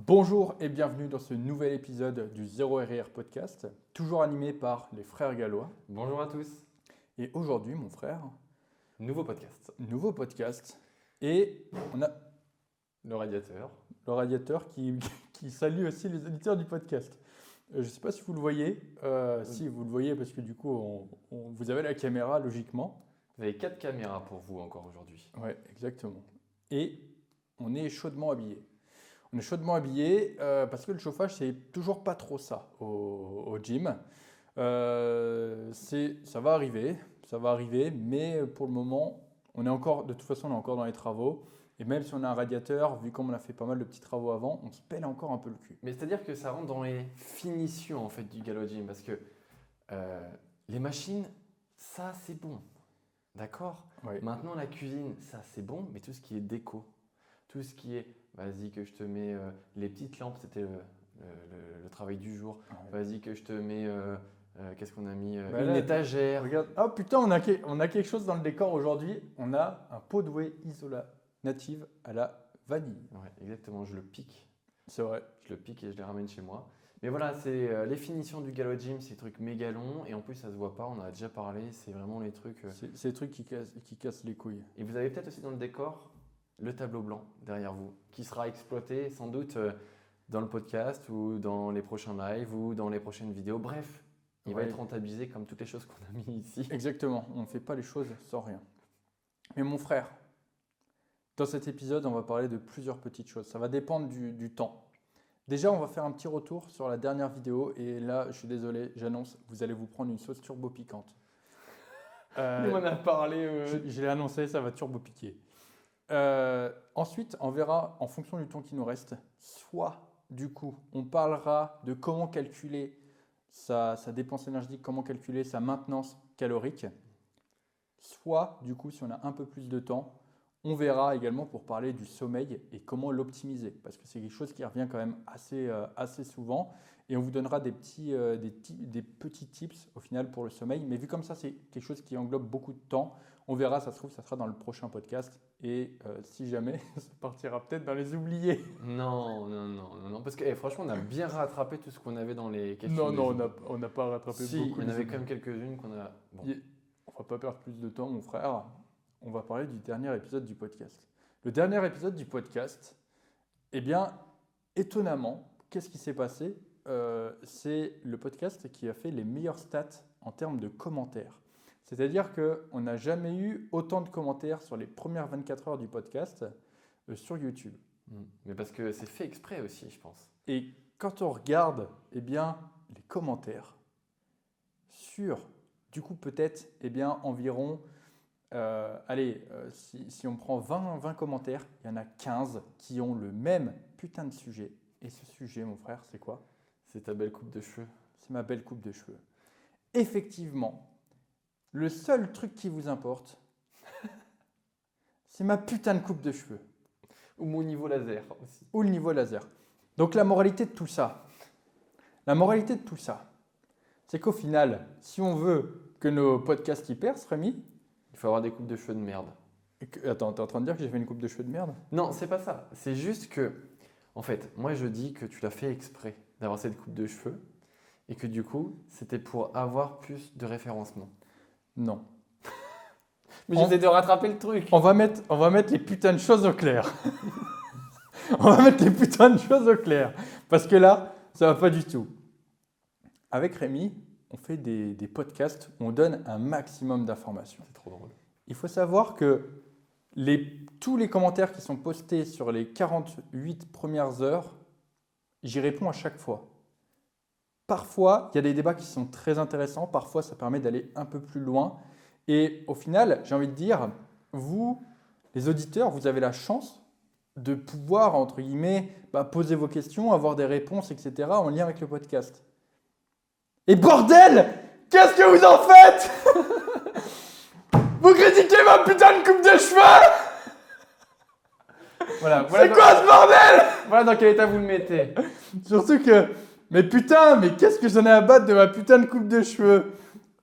Bonjour et bienvenue dans ce nouvel épisode du Zéro RR Podcast, toujours animé par les frères gallois. Bonjour à tous. Et aujourd'hui, mon frère, Nouveau podcast. nouveau podcast. Et on a Le radiateur. le radiateur qui salue aussi les auditeurs du podcast. Je ne sais pas si vous le voyez. Si, vous le voyez parce que du coup, vous avez la caméra logiquement. Vous avez 4 caméras pour vous encore aujourd'hui. Ouais, exactement. Et on est chaudement habillé. On est chaudement habillé parce que le chauffage, c'est toujours pas trop ça au gym. Ça va arriver, mais pour le moment, de toute façon, on est encore dans les travaux. Et même si on a un radiateur, vu comme on a fait pas mal de petits travaux avant, on se pèle encore un peu le cul. Mais c'est-à-dire que ça rentre dans les finitions en fait du Gallo Gym parce que les machines, ça c'est bon. D'accord. Ouais. Maintenant la cuisine, ça c'est bon, mais tout ce qui est déco, tout ce qui est, vas-y que je te mets les petites lampes, c'était le travail du jour. Ouais. Vas-y que je te mets, qu'est-ce qu'on a mis Bah une là, étagère. Regarde. Oh putain, on a quelque chose dans le décor aujourd'hui. On a un pot de whey Isola native à la vanille. Ouais, exactement, je le pique. C'est vrai. Je le pique et je les ramène chez moi. Mais voilà, c'est les finitions du Gallo Gym, c'est des trucs méga longs et en plus ça se voit pas, on en a déjà parlé, c'est vraiment les trucs. C'est des trucs qui cassent les couilles. Et vous avez peut-être aussi dans le décor le tableau blanc derrière vous, qui sera exploité sans doute dans le podcast ou dans les prochains lives ou dans les prochaines vidéos. Bref, il va Ouais. être rentabilisé comme toutes les choses qu'on a mis ici. Exactement, on ne fait pas les choses sans rien. Mais mon frère, dans cet épisode, on va parler de plusieurs petites choses. Ça va dépendre du temps. Déjà, on va faire un petit retour sur la dernière vidéo. Et là, je suis désolé, j'annonce, vous allez vous prendre une sauce turbo piquante. On en a parlé. Je l'ai annoncé, ça va turbo piquer. Ensuite, on verra, en fonction du temps qui nous reste, soit du coup, on parlera de comment calculer sa dépense énergétique, comment calculer sa maintenance calorique. Soit, du coup, si on a un peu plus de temps, on verra également pour parler du sommeil et comment l'optimiser. Parce que c'est quelque chose qui revient quand même assez souvent. Et on vous donnera des petits tips au final pour le sommeil. Mais vu comme ça, c'est quelque chose qui englobe beaucoup de temps. On verra, ça se trouve, ça sera dans le prochain podcast. Et si jamais, ça partira peut-être dans les oubliés. Non, parce que franchement, on a bien rattrapé tout ce qu'on avait dans les questions. Non, on n'a pas rattrapé Si, beaucoup. il y en les avait oubliés. quand même quelques-unes qu'on a. Bon. On ne va pas perdre plus de temps, mon frère. On va parler du dernier épisode du podcast. Le dernier épisode du podcast, eh bien, étonnamment, qu'est-ce qui s'est passé ? C'est le podcast qui a fait les meilleures stats en termes de commentaires. C'est-à-dire qu'on n'a jamais eu autant de commentaires sur les premières 24 heures du podcast sur YouTube. Mais parce que c'est fait exprès aussi, je pense. Et quand on regarde eh bien, les commentaires sur, du coup, peut-être eh bien, environ, si on prend 20 commentaires, il y en a 15 qui ont le même putain de sujet. Et ce sujet, mon frère, c'est quoi ? C'est ta belle coupe de cheveux. C'est ma belle coupe de cheveux. Effectivement, le seul truc qui vous importe, c'est ma putain de coupe de cheveux. Ou mon niveau laser aussi. Ou le niveau laser. Donc la moralité de tout ça, c'est qu'au final, si on veut que nos podcasts y percent, Rémi, Il faut avoir des coupes de cheveux de merde. Attends, t'es en train de dire que j'ai fait une coupe de cheveux de merde ? Non, c'est pas ça. C'est juste que, en fait, moi je dis que tu l'as fait exprès d'avoir cette coupe de cheveux et que du coup, c'était pour avoir plus de référencement. Non. Mais j'essaie de rattraper le truc. On va mettre les putains de choses au clair. Parce que là, ça va pas du tout. Avec Rémi, on fait des podcasts où on donne un maximum d'informations. C'est trop drôle. Il faut savoir que tous les commentaires qui sont postés sur les 48 premières heures, j'y réponds à chaque fois. Parfois, il y a des débats qui sont très intéressants. Parfois, ça permet d'aller un peu plus loin. Et au final, j'ai envie de dire, vous, les auditeurs, vous avez la chance de pouvoir, entre guillemets, poser vos questions, avoir des réponses, etc. en lien avec le podcast. Et bordel, qu'est-ce que vous en faites ? Vous critiquez ma putain de coupe de cheveux ? Voilà C'est quoi ce bordel ? Voilà dans quel état vous le mettez. Surtout que, mais qu'est-ce que j'en ai à battre de ma putain de coupe de cheveux ?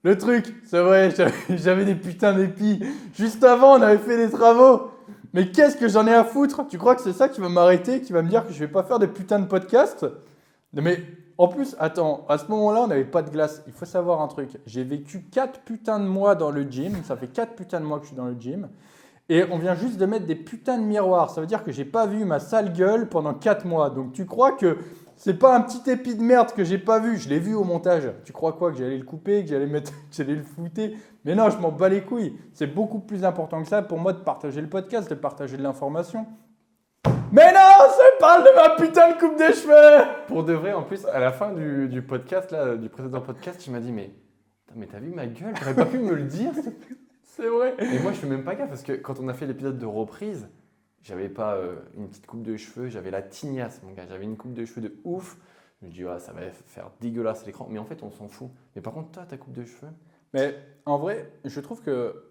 Le truc, c'est vrai, j'avais des putains d'épis. Juste avant, on avait fait des travaux. Mais qu'est-ce que j'en ai à foutre? Tu crois que c'est ça qui va m'arrêter, qui va me dire que je vais pas faire de putain de podcast? Non, mais en plus, attends, à ce moment-là, on n'avait pas de glace. Il faut savoir un truc. J'ai vécu 4 putains de mois dans le gym. Ça fait 4 putains de mois que je suis dans le gym. Et on vient juste de mettre des putains de miroirs. Ça veut dire que j'ai pas vu ma sale gueule pendant 4 mois. Donc tu crois que c'est pas un petit épi de merde que j'ai pas vu? Je l'ai vu au montage. Tu crois quoi? Que j'allais le couper, que j'allais mettre, que j'allais le flouter? Mais non, je m'en bats les couilles. C'est beaucoup plus important que ça pour moi de partager le podcast, de partager de l'information. Mais non, ça parle de ma putain de coupe de cheveux! Pour de vrai, en plus, à la fin du podcast, là, du précédent podcast, tu m'as dit, mais t'as vu ma gueule? T'aurais pas pu me le dire? C'est vrai. Et moi, je fais même pas gaffe parce que quand on a fait l'épisode de reprise, j'avais pas une petite coupe de cheveux, j'avais la tignasse, mon gars. J'avais une coupe de cheveux de ouf. Je me dis, ah, ça va faire dégueulasse à l'écran. Mais en fait, on s'en fout. Mais par contre, toi, ta coupe de cheveux. Mais en vrai, je trouve que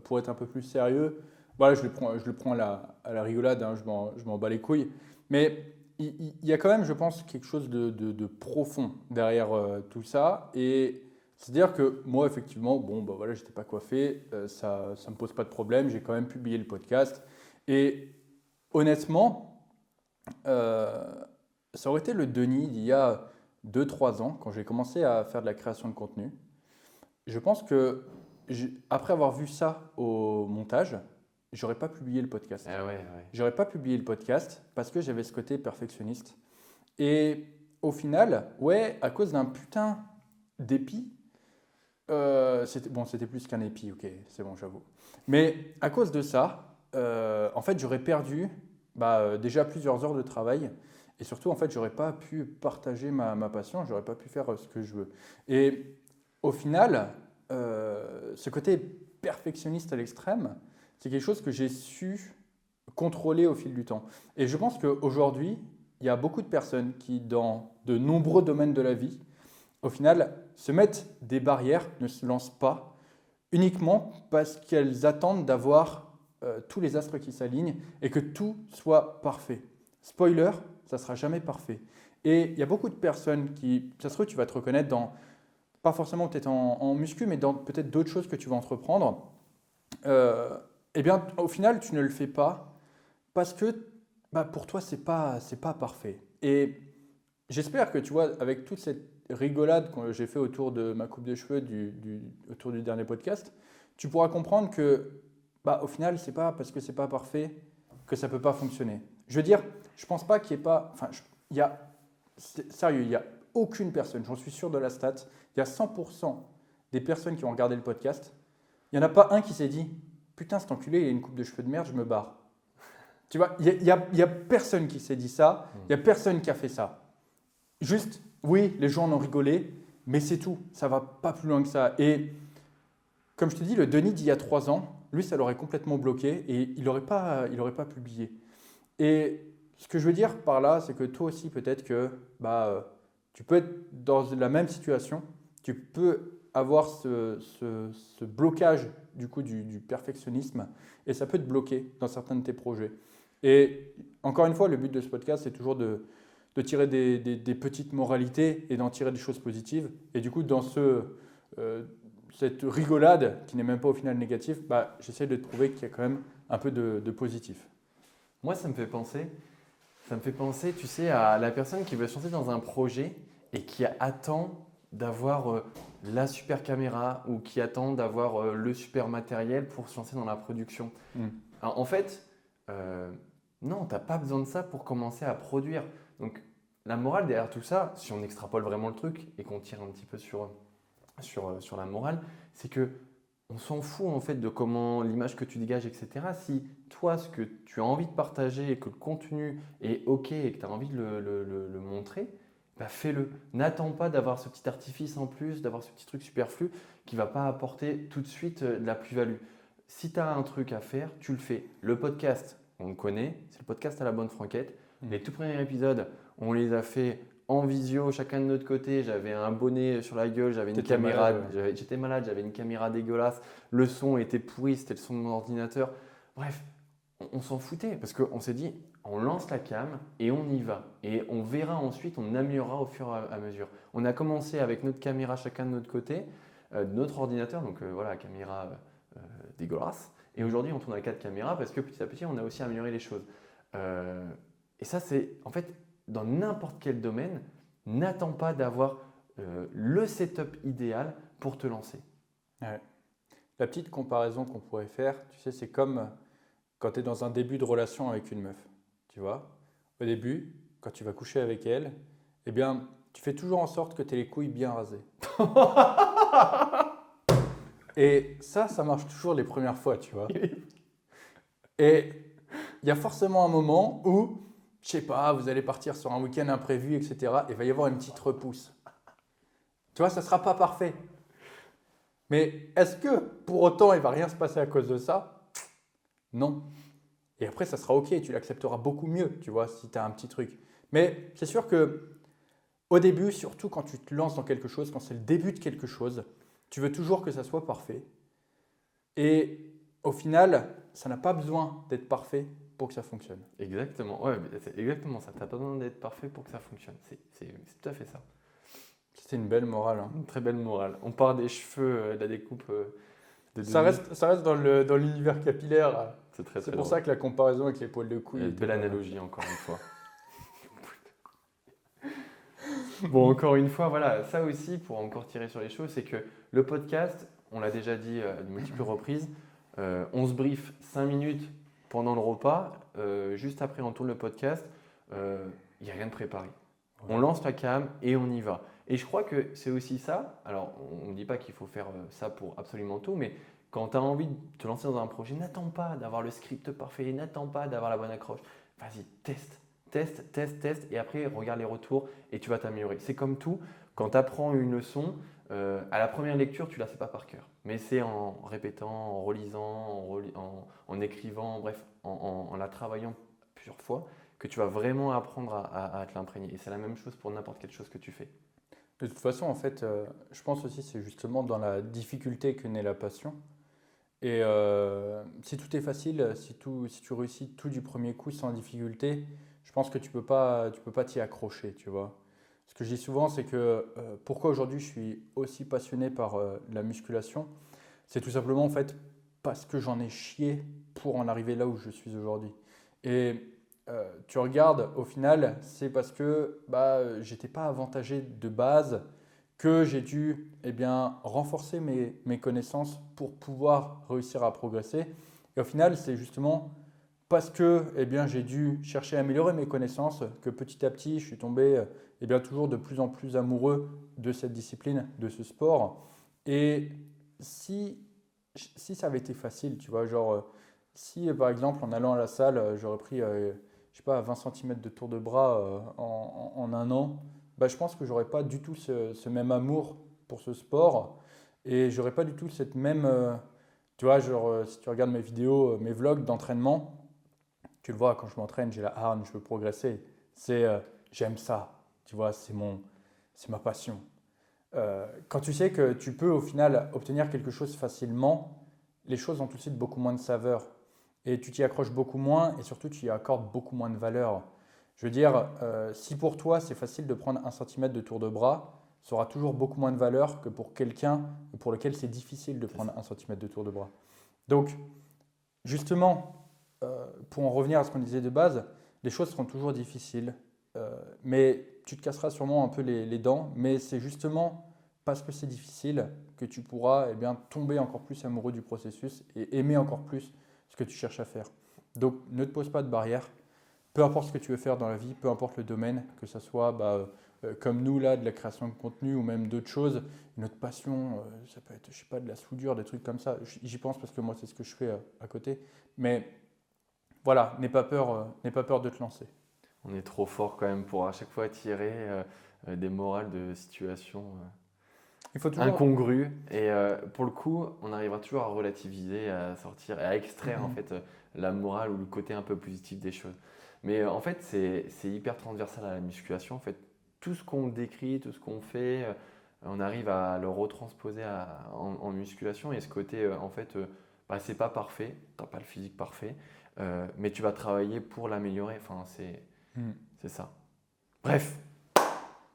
pour être un peu plus sérieux, voilà, je le prends à la rigolade, hein, je m'en bats les couilles. Mais il y a quand même, je pense, quelque chose de profond derrière tout ça. Et c'est-à-dire que moi, effectivement, bon, bah voilà, j'étais pas coiffé, ça me pose pas de problème. J'ai quand même publié le podcast. Et honnêtement, ça aurait été le Denis d'il y a 2-3 ans, quand j'ai commencé à faire de la création de contenu. Je pense que après avoir vu ça au montage, j'aurais pas publié le podcast. Ah ouais. J'aurais pas publié le podcast parce que j'avais ce côté perfectionniste. Et au final, ouais, à cause d'un putain d'épi, c'était plus qu'un épi, ok, c'est bon, j'avoue. Mais à cause de ça, en fait, j'aurais perdu déjà plusieurs heures de travail. Et surtout, en fait, j'aurais pas pu partager ma passion, j'aurais pas pu faire ce que je veux. Et au final, ce côté perfectionniste à l'extrême, c'est quelque chose que j'ai su contrôler au fil du temps. Et je pense qu'aujourd'hui, il y a beaucoup de personnes qui, dans de nombreux domaines de la vie, au final, se mettent des barrières, ne se lancent pas, uniquement parce qu'elles attendent d'avoir tous les astres qui s'alignent et que tout soit parfait. Spoiler, ça ne sera jamais parfait. Et il y a beaucoup de personnes qui, ça se trouve, tu vas te reconnaître dans, pas forcément peut-être en muscu, mais dans peut-être d'autres choses que tu vas entreprendre. Eh bien, au final, tu ne le fais pas parce que pour toi, c'est pas parfait. Et j'espère que, tu vois, avec toute cette rigolade que j'ai fait autour de ma coupe de cheveux autour du dernier podcast, tu pourras comprendre que, au final, c'est pas parce que c'est pas parfait que ça peut pas fonctionner. Je veux dire, je pense pas qu'il y ait pas, sérieux, il y a aucune personne, j'en suis sûr de la stat, il y a 100% des personnes qui ont regardé le podcast, il n'y en a pas un qui s'est dit « Putain, cet enculé, il a une coupe de cheveux de merde, je me barre. » Tu vois, il y a personne qui s'est dit ça, il n'y a personne qui a fait ça. Juste, oui, les gens en ont rigolé, mais c'est tout, ça ne va pas plus loin que ça. Et comme je te dis, le Denis d'il y a 3 ans, lui, ça l'aurait complètement bloqué et il n'aurait pas publié. Et ce que je veux dire par là, c'est que toi aussi, peut-être que tu peux être dans la même situation, tu peux avoir ce blocage du perfectionnisme et ça peut te bloquer dans certains de tes projets. Et encore une fois, le but de ce podcast, c'est toujours de tirer des petites moralités et d'en tirer des choses positives. Et du coup, dans cette rigolade qui n'est même pas au final négative, j'essaie de trouver qu'il y a quand même un peu de positif. Moi, ça me fait penser, tu sais, à la personne qui veut se lancer dans un projet et qui attend d'avoir la super caméra ou qui attend d'avoir le super matériel pour se lancer dans la production. Alors, en fait, non, tu n'as pas besoin de ça pour commencer à produire. Donc, la morale derrière tout ça, si on extrapole vraiment le truc et qu'on tire un petit peu sur la morale, c'est que on s'en fout en fait de comment l'image que tu dégages, etc. Si toi, ce que tu as envie de partager et que le contenu est OK et que tu as envie de le montrer, fais-le. N'attends pas d'avoir ce petit artifice en plus, d'avoir ce petit truc superflu qui ne va pas apporter tout de suite de la plus-value. Si tu as un truc à faire, tu le fais. Le podcast, on le connaît, c'est le podcast à la bonne franquette. Les tout premiers épisodes, on les a fait en visio, chacun de notre côté. J'avais un bonnet sur la gueule, j'avais une caméra. J'étais malade, j'avais une caméra dégueulasse. Le son était pourri, c'était le son de mon ordinateur. Bref, on s'en foutait parce qu'on s'est dit, on lance la cam et on y va. Et on verra ensuite, on améliorera au fur et à mesure. On a commencé avec notre caméra chacun de notre côté, notre ordinateur, donc voilà, caméra dégueulasse. Et aujourd'hui, on tourne à 4 caméras parce que petit à petit, on a aussi amélioré les choses. Et ça, c'est en fait, dans n'importe quel domaine, n'attends pas d'avoir le setup idéal pour te lancer. Ouais. La petite comparaison qu'on pourrait faire, tu sais, c'est comme quand tu es dans un début de relation avec une meuf. Tu vois, au début, quand tu vas coucher avec elle, eh bien, tu fais toujours en sorte que tu aies les couilles bien rasées. Et ça marche toujours les premières fois, tu vois. Et il y a forcément un moment où, je sais pas, vous allez partir sur un week-end imprévu, etc. Et il va y avoir une petite repousse. Tu vois, ça ne sera pas parfait. Mais est-ce que pour autant il va rien se passer à cause de ça? Non. Et après, ça sera OK, tu l'accepteras beaucoup mieux, tu vois, si tu as un petit truc. Mais c'est sûr que au début, surtout quand tu te lances dans quelque chose, quand c'est le début de quelque chose, tu veux toujours que ça soit parfait. Et au final, ça n'a pas besoin d'être parfait pour que ça fonctionne. Exactement, ouais, c'est exactement ça. Tu n'as pas besoin d'être parfait pour que ça fonctionne. C'est tout à fait ça. C'est une belle morale. Hein. Une très belle morale. On part des cheveux, de la découpe de Ça Denis. reste dans l'univers capillaire. C'est très C'est très pour drôle. ça que la comparaison avec les poils de couille. Et était belle pas mal. analogie encore une fois. Bon, encore une fois, voilà, ça aussi, pour encore tirer sur les choses, c'est que le podcast, on l'a déjà dit à de multiples reprises, on se brief 5 minutes pendant le repas, juste après on tourne le podcast, il n'y a rien de préparé. Ouais. On lance la cam et on y va. Et je crois que c'est aussi ça, alors on ne dit pas qu'il faut faire ça pour absolument tout, mais quand tu as envie de te lancer dans un projet, n'attends pas d'avoir le script parfait, n'attends pas d'avoir la bonne accroche. Vas-y, teste. Teste, et après regarde les retours et tu vas t'améliorer. C'est comme tout, quand tu apprends une leçon, à la première lecture, tu ne la sais pas par cœur. Mais c'est en répétant, en relisant, en écrivant, bref, en la travaillant plusieurs fois, que tu vas vraiment apprendre à te l'imprégner. Et c'est la même chose pour n'importe quelle chose que tu fais. De toute façon, en fait, je pense aussi c'est justement dans la difficulté que naît la passion. Et si tout est facile, si tu réussis tout du premier coup sans difficulté, je pense que tu peux pas t'y accrocher, tu vois. Ce que je dis souvent, c'est que pourquoi aujourd'hui je suis aussi passionné par la musculation, c'est tout simplement en fait parce que j'en ai chié pour en arriver là où je suis aujourd'hui. Et tu regardes, au final, c'est parce que bah, j'étais pas avantagé de base que j'ai dû eh bien, renforcer mes connaissances pour pouvoir réussir à progresser. Et au final, c'est justement parce que eh bien, j'ai dû chercher à améliorer mes connaissances que petit à petit, je suis tombé eh bien, toujours de plus en plus amoureux de cette discipline, de ce sport. Et si ça avait été facile, tu vois, genre, si par exemple en allant à la salle, j'aurais pris, je sais pas, 20 cm de tour de bras en un an, bah, je pense que j'aurais pas du tout ce même amour pour ce sport et j'aurais pas du tout cette même, tu vois, genre, si tu regardes mes vidéos, mes vlogs d'entraînement, tu le vois, quand je m'entraîne, j'ai la hargne, je veux progresser. C'est, j'aime ça, tu vois, c'est ma passion. Quand tu sais que tu peux au final obtenir quelque chose facilement, les choses ont tout de suite beaucoup moins de saveur. Et tu t'y accroches beaucoup moins et surtout tu y accordes beaucoup moins de valeur. Je veux dire, si pour toi c'est facile de prendre 1 cm de tour de bras, ça aura toujours beaucoup moins de valeur que pour quelqu'un pour lequel c'est difficile de prendre 1 cm de tour de bras. Donc, justement, pour en revenir à ce qu'on disait de base, les choses seront toujours difficiles, mais tu te casseras sûrement un peu les dents, mais c'est justement parce que c'est difficile que tu pourras eh bien, tomber encore plus amoureux du processus et aimer encore plus ce que tu cherches à faire. Donc ne te pose pas de barrières, peu importe ce que tu veux faire dans la vie, peu importe le domaine, que ce soit comme nous là, de la création de contenu ou même d'autres choses, notre passion, ça peut être, je sais pas, de la soudure, des trucs comme ça. J'y pense parce que moi c'est ce que je fais à côté, mais voilà, n'aie pas peur de te lancer. On est trop fort quand même pour à chaque fois tirer des morales de situations Il faut toujours. incongrues. Et pour le coup, on arrivera toujours à relativiser, à sortir et à extraire en fait la morale ou le côté un peu positif des choses. Mais en fait, c'est hyper transversal à la musculation. En fait, tout ce qu'on décrit, tout ce qu'on fait, on arrive à le retransposer en musculation. Et ce côté, en fait, bah, c'est pas parfait, t'as pas le physique parfait, mais tu vas travailler pour l'améliorer. Enfin, Hmm. c'est ça. Bref,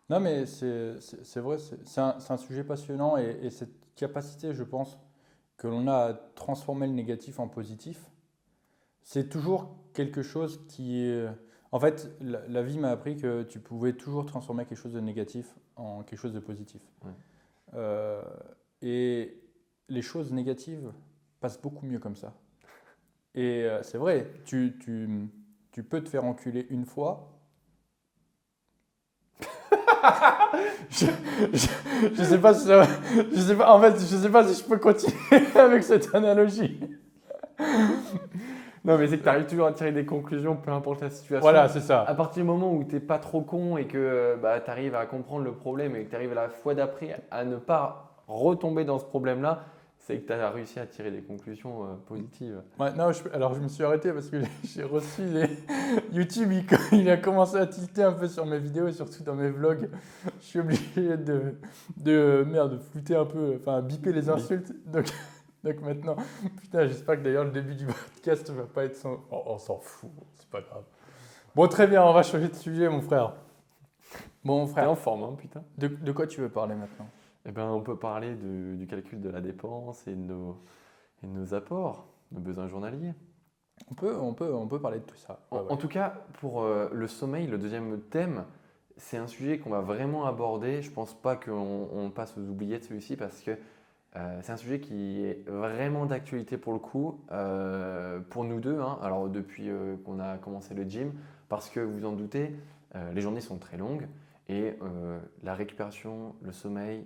Non, mais c'est vrai, c'est un sujet passionnant et cette capacité, je pense, que l'on a à transformer le négatif en positif, c'est toujours quelque chose qui est... En fait, la vie m'a appris que tu pouvais toujours transformer quelque chose de négatif en quelque chose de positif. Ouais. Et les choses négatives passent beaucoup mieux comme ça. Et c'est vrai, tu peux te faire enculer une fois. Je sais pas si ça, je sais pas, en fait, je sais pas si je peux continuer avec cette analogie. Non, mais c'est que tu arrives toujours à tirer des conclusions, peu importe la situation. Voilà, c'est ça. À partir du moment où tu n'es pas trop con et que tu arrives à comprendre le problème et que tu arrives à la fois d'après à ne pas retomber dans ce problème-là, c'est que tu as réussi à tirer des conclusions positives. Ouais, non, alors je me suis arrêté parce que j'ai reçu les... YouTube, il a commencé à tilter un peu sur mes vidéos et surtout dans mes vlogs. Je suis obligé de flouter un peu, enfin biper les insultes. Donc maintenant, putain, j'espère que d'ailleurs le début du podcast ne va pas être sans... Oh, on s'en fout, c'est pas grave. Bon, très bien, on va changer de sujet, mon frère. Bon, mon T'es frère, en forme, hein, putain. de quoi tu veux parler maintenant? Eh ben, on peut parler du calcul de la dépense et de nos apports, nos besoins journaliers. On peut parler de tout ça. Ouais, ouais. En tout cas, pour le sommeil, le deuxième thème, c'est un sujet qu'on va vraiment aborder. Je ne pense pas qu'on passe aux oubliettes celui-ci parce que c'est un sujet qui est vraiment d'actualité pour le coup, pour nous deux. Hein. Alors depuis qu'on a commencé le gym, parce que vous en doutez, les journées sont très longues et la récupération, le sommeil,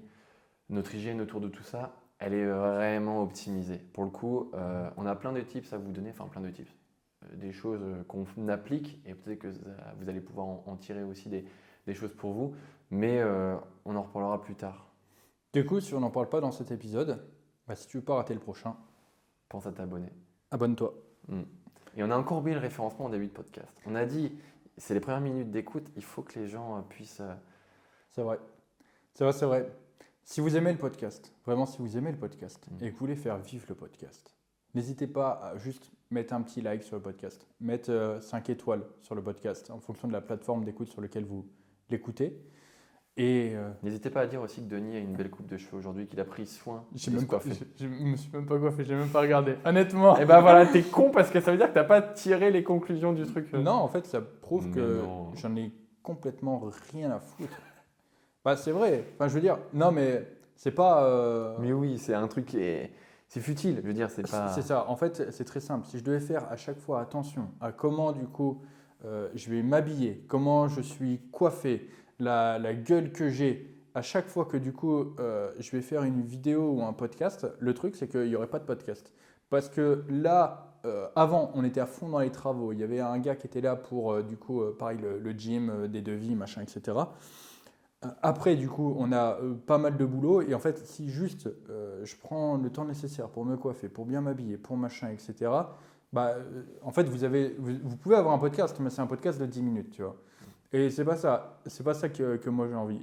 notre hygiène autour de tout ça, elle est vraiment optimisée. Pour le coup, on a plein de tips à vous donner, enfin plein de tips, des choses qu'on applique et peut-être que vous allez pouvoir en tirer aussi des choses pour vous, mais on en reparlera plus tard. Du coup, si on n'en parle pas dans cet épisode, bah, si tu veux pas rater le prochain, Pense à t'abonner. abonne-toi. Et on a encore oublié le référencement au début de podcast. On a dit, c'est les premières minutes d'écoute, il faut que les gens puissent... C'est vrai. C'est vrai. Si vous aimez le podcast, vraiment si vous aimez le podcast et que vous voulez faire vivre le podcast, n'hésitez pas à juste mettre un petit like sur le podcast, mettre 5 étoiles sur le podcast en fonction de la plateforme d'écoute sur laquelle vous l'écoutez. Et N'hésitez pas à dire aussi que Denis a une belle coupe de cheveux aujourd'hui, qu'il a pris soin je de se coiffer. me suis même pas coiffé, j'ai même pas regardé. Honnêtement. Et ben voilà, t'es con parce que ça veut dire que t'as pas tiré les conclusions du truc. Non, en fait, ça prouve Mais que non. j'en ai complètement rien à foutre. Bah, c'est vrai. Enfin, je veux dire, non, mais c'est pas. Mais oui, c'est un truc qui est... C'est futile, je veux dire, c'est pas... C'est ça. En fait, c'est très simple. Si je devais faire à chaque fois attention à comment, du coup, je vais m'habiller, comment je suis coiffé, la gueule que j'ai, à chaque fois que, du coup, je vais faire une vidéo ou un podcast, le truc, c'est qu'il n'y aurait pas de podcast. Parce que là, avant, on était à fond dans les travaux. Il y avait un gars qui était là pour, du coup, pareil, le gym, des devis, machin, etc. Après, du coup, on a pas mal de boulot et en fait, si juste je prends le temps nécessaire pour me coiffer, pour bien m'habiller, pour machin, etc., bah, en fait, vous pouvez avoir un podcast, mais c'est un podcast de 10 minutes, tu vois. Et c'est pas ça que moi j'ai envie.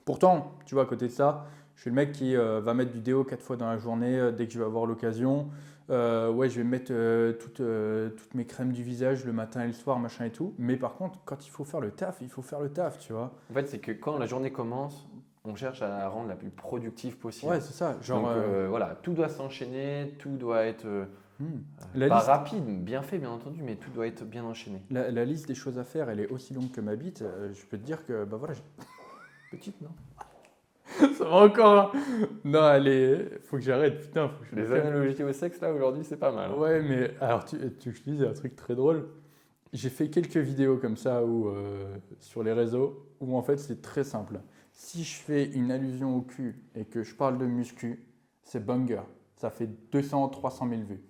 Pourtant, tu vois, à côté de ça, je suis le mec qui va mettre du déo 4 fois dans la journée dès que je vais avoir l'occasion. Ouais, je vais mettre toutes mes crèmes du visage le matin et le soir, machin et tout. Mais par contre, quand il faut faire le taf, il faut faire le taf, tu vois. En fait, c'est que quand la journée commence, on cherche à la rendre la plus productive possible. Ouais, c'est ça. Genre, Donc voilà, tout doit s'enchaîner, tout doit être La pas liste- rapide, bien fait bien entendu, mais tout doit être bien enchaîné. la liste des choses à faire, elle est aussi longue que ma bite. Je peux te dire que, bah voilà, Petite, non? ça va encore. Non, faut que j'arrête, putain, faut que je Les me calme. analogies au sexe, là, aujourd'hui, c'est pas mal. Ouais, mais alors, tu utilises un truc très drôle. J'ai fait quelques vidéos comme ça sur les réseaux où en fait c'est très simple. Si je fais une allusion au cul et que je parle de muscu, c'est banger. Ça fait 200-300 000 vues.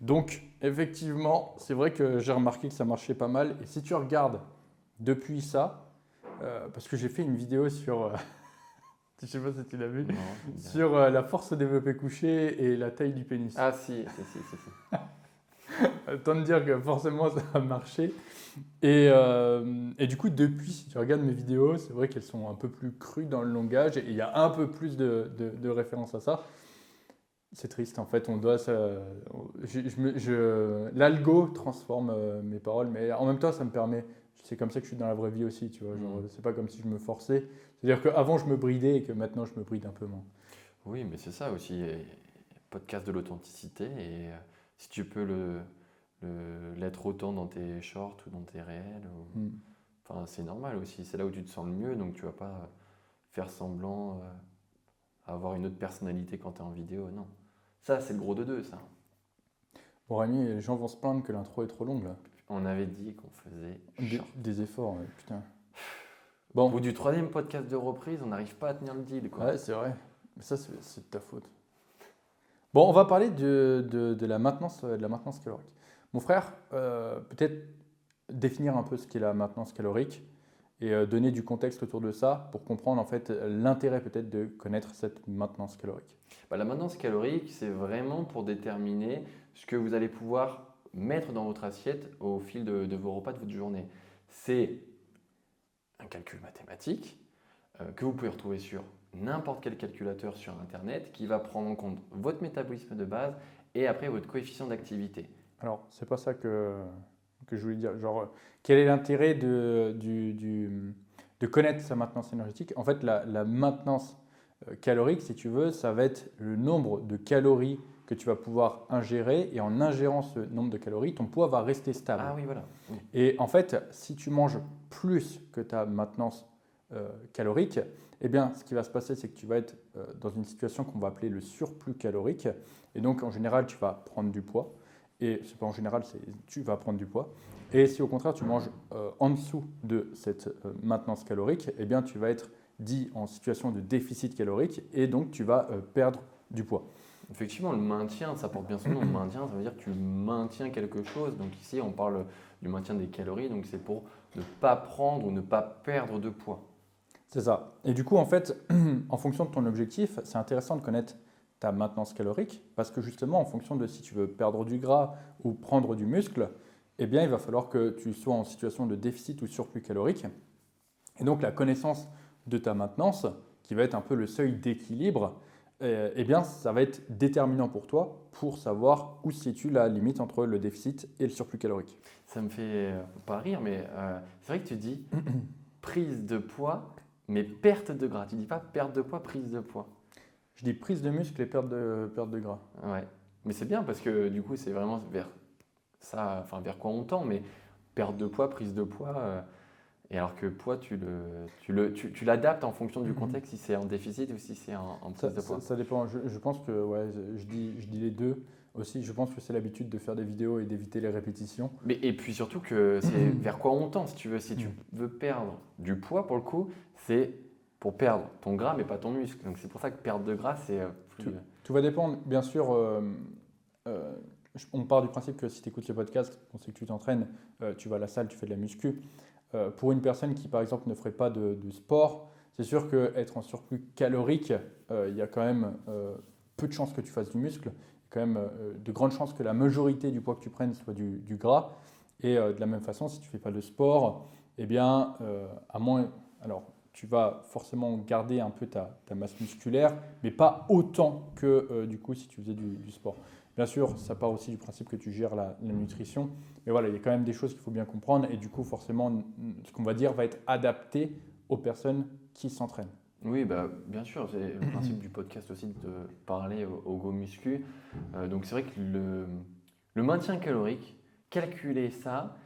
Donc, effectivement, c'est vrai que j'ai remarqué que ça marchait pas mal. Et si tu regardes depuis ça, parce que j'ai fait une vidéo sur, je sais pas si tu l'as vu, Non, je me dis- sur la force développé couché et la taille du pénis. Ah si, si. Autant te dire que forcément ça a marché. Et du coup, depuis, si tu regardes mes vidéos, c'est vrai qu'elles sont un peu plus crues dans le langage et il y a un peu plus de références à ça. C'est triste, en fait, on doit ça. L'algo transforme mes paroles, mais en même temps, ça me permet. C'est comme ça que je suis dans la vraie vie aussi, tu vois. Genre, c'est pas comme si je me forçais. C'est-à-dire qu'avant, je me bridais et que maintenant, je me bride un peu moins. Oui, mais c'est ça aussi. podcast de l'authenticité et si tu peux l'être autant dans tes shorts ou dans tes réels, enfin, c'est normal aussi, c'est là où tu te sens le mieux, donc tu vas pas faire semblant avoir une autre personnalité quand tu es en vidéo, non. Ça, c'est le gros de deux, ça. Bon, Rémi, les gens vont se plaindre que l'intro est trop longue là. On avait dit qu'on faisait Des efforts, putain. Au bout du 3e podcast de reprise, on n'arrive pas à tenir le deal, quoi. Ouais, c'est vrai. Mais ça, c'est de ta faute. Bon, on va parler de la maintenance calorique. Mon frère, peut-être définir un peu ce qu'est la maintenance calorique et donner du contexte autour de ça pour comprendre en fait l'intérêt peut-être de connaître cette maintenance calorique. La maintenance calorique, c'est vraiment pour déterminer ce que vous allez pouvoir mettre dans votre assiette au fil de vos repas de votre journée. C'est un calcul mathématique que vous pouvez retrouver sur n'importe quel calculateur sur Internet qui va prendre en compte votre métabolisme de base et après votre coefficient d'activité. Alors, c'est pas ça que je voulais dire. Genre, quel est l'intérêt de connaître sa maintenance énergétique? En fait, la maintenance calorique, si tu veux, ça va être le nombre de calories que tu vas pouvoir ingérer et en ingérant ce nombre de calories, ton poids va rester stable. Ah oui, voilà. Oui. Et en fait, si tu manges plus que ta maintenance calorique, eh bien, ce qui va se passer, c'est que tu vas être dans une situation qu'on va appeler le surplus calorique. Et donc, en général, tu vas prendre du poids. Et c'est pas en général, c'est tu vas prendre du poids. Et si au contraire, tu manges en dessous de cette maintenance calorique, eh bien, tu vas être dit en situation de déficit calorique et donc tu vas perdre du poids. Effectivement, le maintien, ça porte bien son nom. Le maintien, ça veut dire que tu maintiens quelque chose. Donc ici, on parle du maintien des calories. Donc c'est pour ne pas prendre ou ne pas perdre de poids. C'est ça. Et du coup, en fait, en fonction de ton objectif, c'est intéressant de connaître ta maintenance calorique parce que justement, en fonction de si tu veux perdre du gras ou prendre du muscle, eh bien, il va falloir que tu sois en situation de déficit ou surplus calorique. Et donc, la connaissance de ta maintenance, qui va être un peu le seuil d'équilibre, eh bien, ça va être déterminant pour toi pour savoir où se situe la limite entre le déficit et le surplus calorique. Ça me fait pas rire, mais c'est vrai que tu dis prise de poids, mais perte de gras. Tu dis pas perte de poids, prise de poids. Je dis prise de muscle et perte de gras. Ouais, mais c'est bien parce que du coup, c'est vraiment vers ça, enfin vers quoi on tend, mais perte de poids, prise de poids. Et alors que poids, tu l'adaptes en fonction du contexte, si c'est en déficit ou si c'est en prise de poids. Ça dépend. Je pense que ouais, je dis les deux aussi. Je pense que c'est l'habitude de faire des vidéos et d'éviter les répétitions. Et puis surtout que c'est vers quoi on tend, si tu veux. Si tu veux perdre du poids, pour le coup, c'est pour perdre ton gras, mais pas ton muscle. Donc c'est pour ça que perdre de gras, c'est plus… Tout va dépendre, bien sûr. On part du principe que si tu écoutes ce podcast, on sait que tu t'entraînes, tu vas à la salle, tu fais de la muscu. Pour une personne qui, par exemple, ne ferait pas de sport, c'est sûr qu'être en surplus calorique, il y a quand même peu de chances que tu fasses du muscle. Il y a quand même de grandes chances que la majorité du poids que tu prennes soit du gras. Et de la même façon, si tu ne fais pas de sport, eh bien, à moins… Alors, tu vas forcément garder un peu ta masse musculaire, mais pas autant que du coup si tu faisais du sport. Bien sûr, ça part aussi du principe que tu gères la nutrition, mais voilà, il y a quand même des choses qu'il faut bien comprendre et du coup, forcément, ce qu'on va dire va être adapté aux personnes qui s'entraînent. Oui, bien sûr, c'est le principe du podcast aussi de parler au go muscu. Donc c'est vrai que le maintien calorique, calculer ça,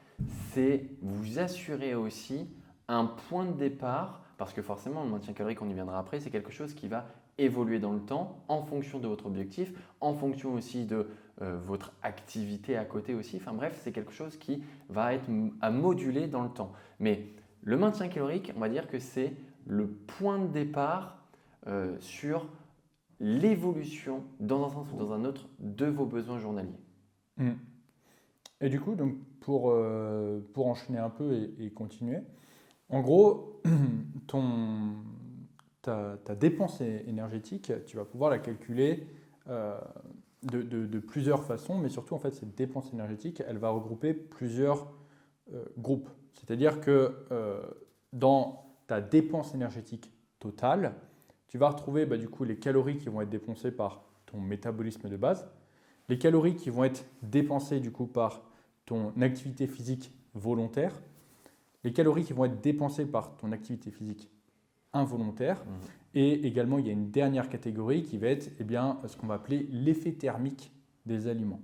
c'est vous assurer aussi un point de départ, parce que forcément le maintien calorique, on y viendra après, c'est quelque chose qui va évoluer dans le temps en fonction de votre objectif, en fonction aussi de votre activité à côté aussi. Enfin bref, c'est quelque chose qui va être à moduler dans le temps. Mais le maintien calorique, on va dire que c'est le point de départ sur l'évolution dans un sens ou dans un autre de vos besoins journaliers. Et du coup, donc, pour enchaîner un peu et continuer, en gros, ta dépense énergétique, tu vas pouvoir la calculer de plusieurs façons, mais surtout, en fait, cette dépense énergétique, elle va regrouper plusieurs groupes. C'est-à-dire que dans ta dépense énergétique totale, tu vas retrouver du coup les calories qui vont être dépensées par ton métabolisme de base, les calories qui vont être dépensées du coup par ton activité physique volontaire, les calories qui vont être dépensées par ton activité physique involontaire. Et également, il y a une dernière catégorie qui va être ce qu'on va appeler l'effet thermique des aliments.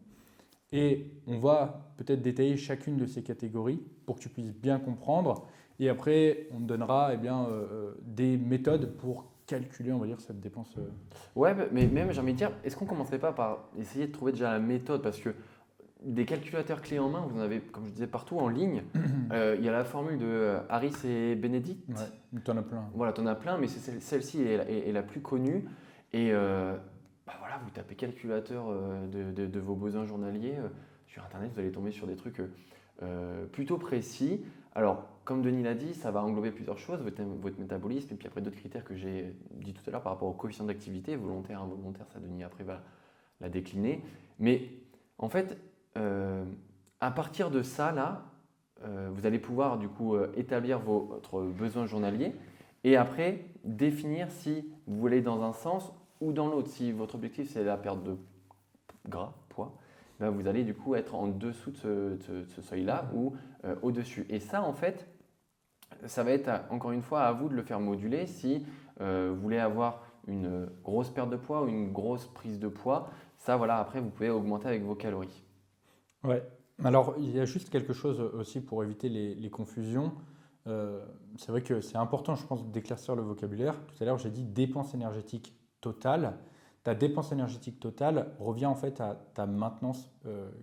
Et on va peut-être détailler chacune de ces catégories pour que tu puisses bien comprendre. Et après, on te donnera des méthodes pour calculer, on va dire, cette dépense. Ouais, mais même j'ai envie de dire, est-ce qu'on ne commencerait pas par essayer de trouver déjà la méthode? Parce que des calculateurs clés en main, vous en avez, comme je disais, partout en ligne. Il y a la formule de Harris et Benedict. Ouais, tu en as plein. Voilà, tu en as plein, mais celle-ci est la plus connue. Et voilà, vous tapez calculateur de vos besoins journaliers. Sur Internet, vous allez tomber sur des trucs plutôt précis. Alors, comme Denis l'a dit, ça va englober plusieurs choses, votre métabolisme, et puis après d'autres critères que j'ai dit tout à l'heure par rapport au coefficient d'activité, volontaire, involontaire, ça Denis après va la décliner. Mais en fait, à partir de ça, là, vous allez pouvoir du coup établir votre besoin journalier et après définir si vous voulez dans un sens ou dans l'autre. Si votre objectif c'est la perte de gras, poids, ben vous allez du coup être en dessous de ce seuil-là ou au-dessus. Et ça en fait, ça va être encore une fois à vous de le faire moduler si vous voulez avoir une grosse perte de poids ou une grosse prise de poids. Ça voilà, après vous pouvez augmenter avec vos calories. Ouais. Alors, il y a juste quelque chose aussi pour éviter les confusions. C'est vrai que c'est important, je pense, d'éclaircir le vocabulaire. Tout à l'heure, j'ai dit dépense énergétique totale. Ta dépense énergétique totale revient en fait à ta maintenance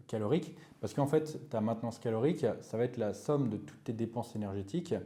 calorique. Parce qu'en fait, ta maintenance calorique, ça va être la somme de toutes tes dépenses énergétiques.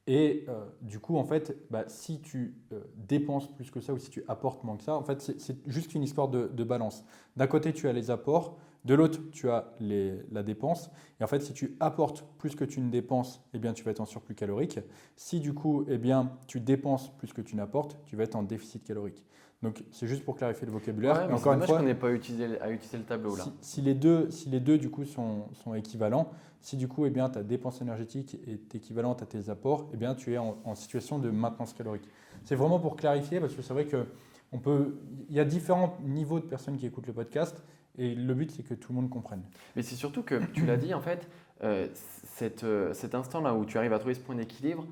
Et du coup, en fait, si tu dépenses plus que ça ou si tu apportes moins que ça, en fait, c'est juste une histoire de balance. D'un côté, tu as les apports. De l'autre, tu as la dépense. Et en fait, si tu apportes plus que tu ne dépenses, eh bien, tu vas être en surplus calorique. Si du coup, eh bien, tu dépenses plus que tu n'apportes, tu vas être en déficit calorique. Donc, c'est juste pour clarifier le vocabulaire. Ouais, mais encore une fois, qu'on n'ait pas utilisé le tableau là. Si les deux du coup sont équivalents, si du coup, eh bien, ta dépense énergétique est équivalente à tes apports, eh bien, tu es en situation de maintenance calorique. C'est vraiment pour clarifier parce que c'est vrai que il y a différents niveaux de personnes qui écoutent le podcast. Et le but, c'est que tout le monde comprenne. Mais c'est surtout que, tu l'as dit, en fait, cet instant-là où tu arrives à trouver ce point d'équilibre,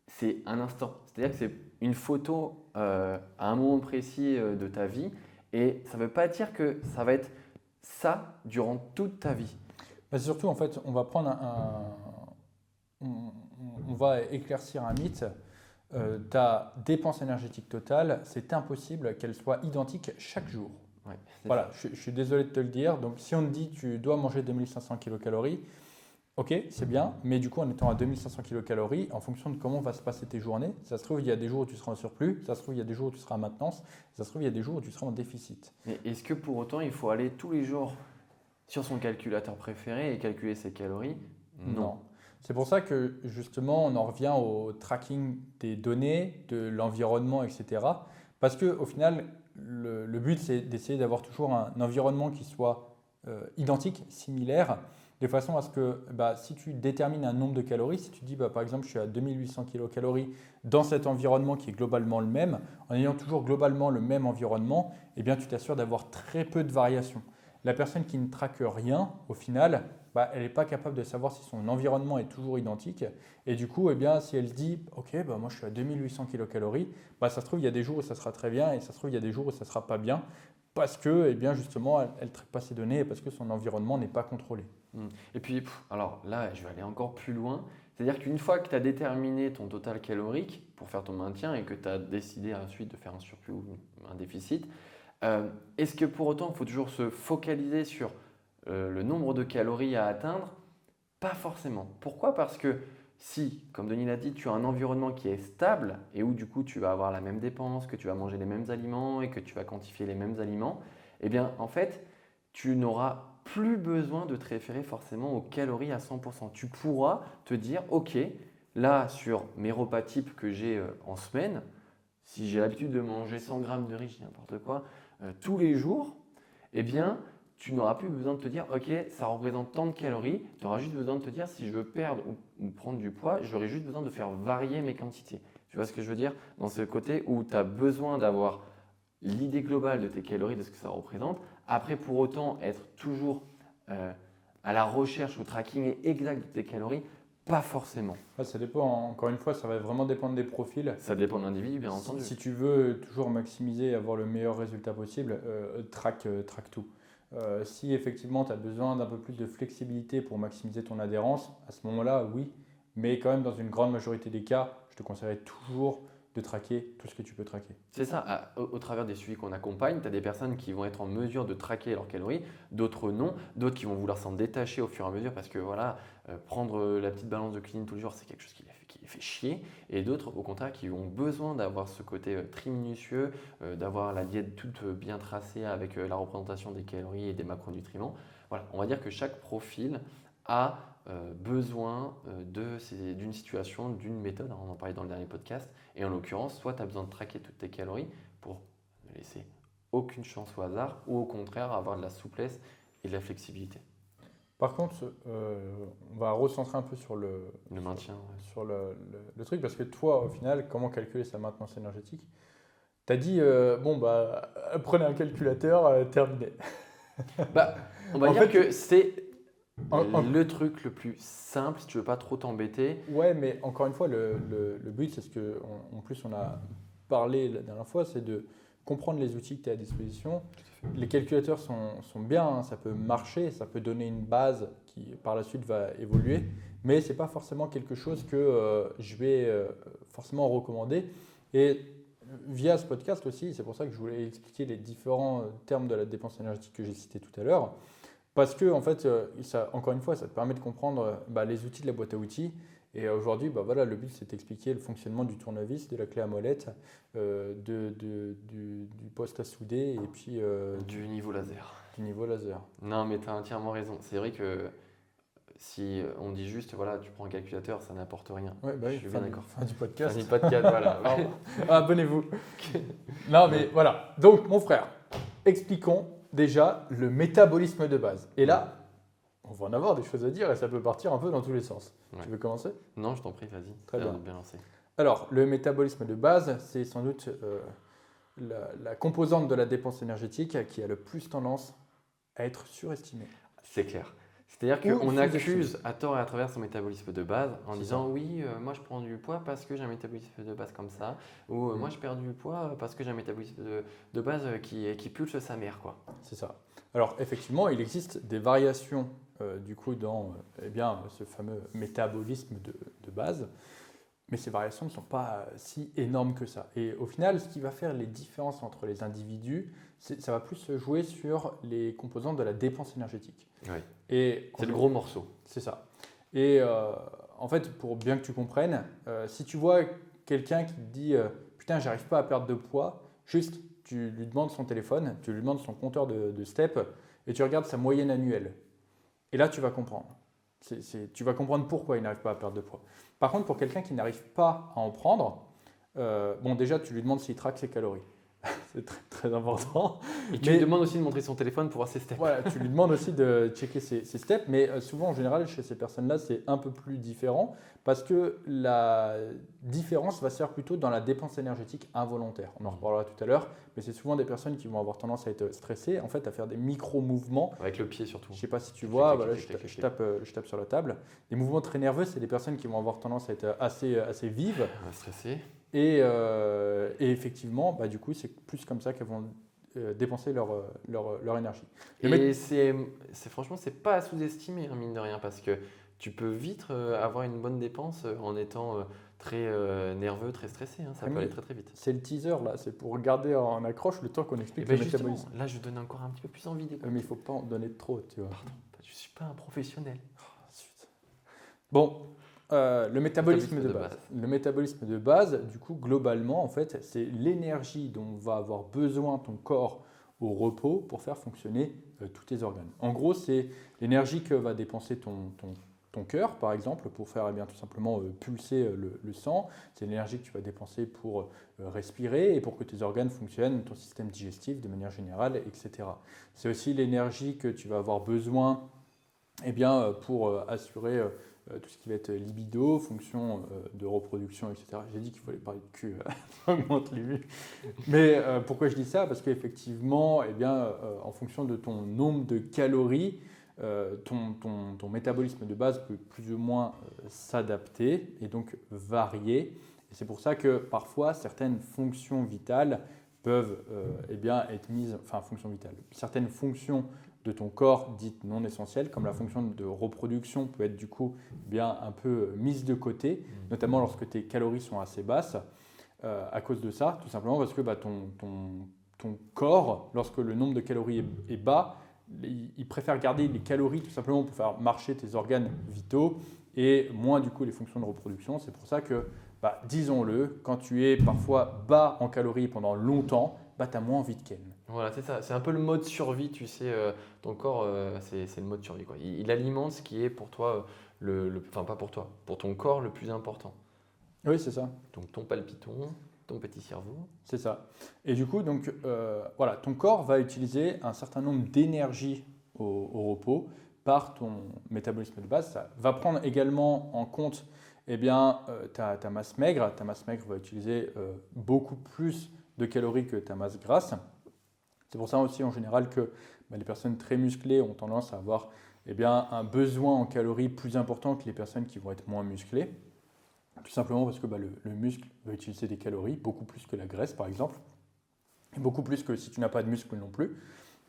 c'est un instant. C'est-à-dire que c'est une photo à un moment précis de ta vie. Et ça ne veut pas dire que ça va être ça durant toute ta vie. Surtout, en fait, on va prendre on va éclaircir un mythe. Ta dépense énergétique totale, c'est impossible qu'elle soit identique chaque jour. Ouais, voilà, je suis désolé de te le dire. Donc, si on te dit tu dois manger 2500 kcal, ok, c'est bien, mais du coup, en étant à 2500 kcal, en fonction de comment va se passer tes journées, ça se trouve, il y a des jours où tu seras en surplus, ça se trouve, il y a des jours où tu seras en maintenance, ça se trouve, il y a des jours où tu seras en déficit. Mais est-ce que pour autant, il faut aller tous les jours sur son calculateur préféré et calculer ses calories? Non. C'est pour ça que justement, on en revient au tracking des données, de l'environnement, etc. Parce qu'au final, le but, c'est d'essayer d'avoir toujours un environnement qui soit identique, similaire, de façon à ce que si tu détermines un nombre de calories, si tu dis par exemple je suis à 2800 kcal dans cet environnement qui est globalement le même, en ayant toujours globalement le même environnement, eh bien, tu t'assures d'avoir très peu de variations. La personne qui ne traque rien, au final, elle n'est pas capable de savoir si son environnement est toujours identique. Et du coup, eh bien, si elle se dit « Ok, moi je suis à 2800 kcal », ça se trouve, il y a des jours où ça sera très bien et ça se trouve, il y a des jours où ça ne sera pas bien parce que, eh bien, justement, elle ne traite pas ses données et parce que son environnement n'est pas contrôlé. Et puis, alors là, je vais aller encore plus loin. C'est-à-dire qu'une fois que tu as déterminé ton total calorique pour faire ton maintien et que tu as décidé ensuite de faire un surplus ou un déficit, est-ce que pour autant, il faut toujours se focaliser sur le nombre de calories à atteindre? Pas forcément. Pourquoi? Parce que si, comme Denis l'a dit, tu as un environnement qui est stable et où du coup tu vas avoir la même dépense, que tu vas manger les mêmes aliments et que tu vas quantifier les mêmes aliments, eh bien en fait, tu n'auras plus besoin de te référer forcément aux calories à 100%. Tu pourras te dire, ok, là sur mes repas types que j'ai en semaine, si j'ai l'habitude de manger 100 grammes de riz, je dis n'importe quoi, tous les jours, eh bien, tu n'auras plus besoin de te dire, ok, ça représente tant de calories. Tu auras juste besoin de te dire, si je veux perdre ou prendre du poids, j'aurai juste besoin de faire varier mes quantités. Tu vois ce que je veux dire? Dans ce côté où tu as besoin d'avoir l'idée globale de tes calories, de ce que ça représente. Après, pour autant, être toujours à la recherche, au tracking exact de tes calories, Pas forcément. Ça dépend, encore une fois, ça va vraiment dépendre des profils. Ça dépend de l'individu, bien entendu. Si tu veux toujours maximiser et avoir le meilleur résultat possible, traque tout. Si effectivement tu as besoin d'un peu plus de flexibilité pour maximiser ton adhérence, à ce moment-là, oui. Mais quand même, dans une grande majorité des cas, je te conseillerais toujours de traquer tout ce que tu peux traquer. C'est ça, au travers des suivis qu'on accompagne, tu as des personnes qui vont être en mesure de traquer leurs calories, d'autres non, d'autres qui vont vouloir s'en détacher au fur et à mesure parce que voilà, prendre la petite balance de cuisine tous les jours, c'est quelque chose qui les fait chier, et d'autres au contraire qui ont besoin d'avoir ce côté très minutieux, d'avoir la diète toute bien tracée avec la représentation des calories et des macronutriments. Voilà, on va dire que chaque profil a besoin d'une situation, d'une méthode, on en parlait dans le dernier podcast, et en l'occurrence, soit tu as besoin de traquer toutes tes calories pour ne laisser aucune chance au hasard, ou au contraire avoir de la souplesse et de la flexibilité. Par contre, on va recentrer un peu sur le maintien. Sur le truc, parce que toi, au final, comment calculer sa maintenance énergétique? Tu as dit, prenez un calculateur, terminé. On va En dire fait, que c'est le truc le plus simple si tu veux pas trop t'embêter. Ouais, mais encore une fois, le but, c'est ce que, en plus, on a parlé la dernière fois, c'est de comprendre les outils que tu as à disposition. Les calculateurs sont bien, hein, ça peut marcher, ça peut donner une base qui, par la suite, va évoluer, mais ce n'est pas forcément quelque chose que je vais forcément recommander. Et via ce podcast aussi, c'est pour ça que je voulais expliquer les différents termes de la dépense énergétique que j'ai cités tout à l'heure. Parce que, en fait, encore une fois, ça te permet de comprendre les outils de la boîte à outils. Et aujourd'hui, le but, c'est d'expliquer le fonctionnement du tournevis, de la clé à molette, du poste à souder et puis du niveau laser. Du niveau laser. Non, mais tu as entièrement raison. C'est vrai que si on dit juste, voilà, tu prends un calculateur, ça n'apporte rien. Ouais, je suis bien d'accord. Fin du podcast. Fin du podcast, voilà. Abonnez-vous. Non, mais voilà. Donc, mon frère, expliquons déjà le métabolisme de base. Et là, on va en avoir des choses à dire et ça peut partir un peu dans tous les sens. Ouais. Tu veux commencer? Non, je t'en prie, vas-y. Très bien. Bien lancé. Alors, le métabolisme de base, c'est sans doute la composante de la dépense énergétique qui a le plus tendance à être surestimée. C'est clair. C'est-à-dire qu'on accuse à tort et à travers son métabolisme de base en disant oui, moi je prends du poids parce que j'ai un métabolisme de base comme ça, ou moi je perds du poids parce que j'ai un métabolisme de base qui pulse sa mère, quoi. C'est ça. Alors effectivement, il existe des variations dans ce fameux métabolisme de base, mais ces variations ne sont pas si énormes que ça. Et au final, ce qui va faire les différences entre les individus, ça va plus se jouer sur les composantes de la dépense énergétique. Oui. C'est le gros morceau. C'est ça. Et en fait, pour bien que tu comprennes, si tu vois quelqu'un qui te dit putain, j'arrive pas à perdre de poids, juste tu lui demandes son téléphone, tu lui demandes son compteur de steps et tu regardes sa moyenne annuelle. Et là, tu vas comprendre. Tu vas comprendre pourquoi il n'arrive pas à perdre de poids. Par contre, pour quelqu'un qui n'arrive pas à en prendre, déjà, tu lui demandes s'il traque ses calories. C'est très, très important. Et tu lui demandes aussi de montrer son téléphone pour voir ses steps. Voilà, tu lui demandes aussi de checker ses steps, mais souvent, en général, chez ces personnes-là, c'est un peu plus différent parce que la différence va se faire plutôt dans la dépense énergétique involontaire. On en reparlera tout à l'heure, mais c'est souvent des personnes qui vont avoir tendance à être stressées, en fait, à faire des micro-mouvements. Avec le pied surtout. Je ne sais pas si tu vois, je tape sur la table. Des mouvements très nerveux, c'est des personnes qui vont avoir tendance à être assez vives. Stressées. Et effectivement, du coup, c'est plus comme ça qu'elles vont dépenser leur énergie. Et franchement, c'est pas à sous-estimer, mine de rien, parce que tu peux vite avoir une bonne dépense en étant très nerveux, très stressé. Ça peut aller très très vite. C'est le teaser là, c'est pour garder en accroche le temps qu'on explique le métabolisme. Là, je donne encore un petit peu plus envie d'écouter. Mais il ne faut pas en donner trop, tu vois. Pardon, je ne suis pas un professionnel. Bon. Le métabolisme de base. Le métabolisme de base, du coup, globalement, en fait, c'est l'énergie dont va avoir besoin ton corps au repos pour faire fonctionner tous tes organes. En gros, c'est l'énergie que va dépenser ton cœur, par exemple, pour faire tout simplement pulser le sang. C'est l'énergie que tu vas dépenser pour respirer et pour que tes organes fonctionnent, ton système digestif de manière générale, etc. C'est aussi l'énergie que tu vas avoir besoin pour assurer tout ce qui va être libido, fonction de reproduction, etc. J'ai dit qu'il fallait parler de cul, ça augmente les vues. Mais pourquoi je dis ça? Parce qu'effectivement, en fonction de ton nombre de calories, ton métabolisme de base peut plus ou moins s'adapter et donc varier. Et c'est pour ça que parfois certaines fonctions vitales peuvent eh bien, être mises, enfin fonctions vitales, certaines fonctions de ton corps dites non essentielles, comme la fonction de reproduction peut être du coup bien un peu mise de côté, notamment lorsque tes calories sont assez basses, à cause de ça, tout simplement parce que ton corps, lorsque le nombre de calories est bas, il préfère garder les calories tout simplement pour faire marcher tes organes vitaux et moins du coup les fonctions de reproduction. C'est pour ça que, disons-le, quand tu es parfois bas en calories pendant longtemps, tu as moins envie de ken. Voilà, c'est ça. C'est un peu le mode survie, tu sais. Ton corps, c'est le mode survie, quoi. Il alimente ce qui est pour toi, enfin pas pour toi, pour ton corps le plus important. Oui, c'est ça. Donc ton palpiton, ton petit cerveau. C'est ça. Et du coup, donc, voilà, ton corps va utiliser un certain nombre d'énergie au repos par ton métabolisme de base. Ça va prendre également en compte ta masse maigre. Ta masse maigre va utiliser beaucoup plus de calories que ta masse grasse. C'est pour ça aussi en général que les personnes très musclées ont tendance à avoir un besoin en calories plus important que les personnes qui vont être moins musclées. Tout simplement parce que le muscle va utiliser des calories, beaucoup plus que la graisse par exemple, et beaucoup plus que si tu n'as pas de muscle non plus.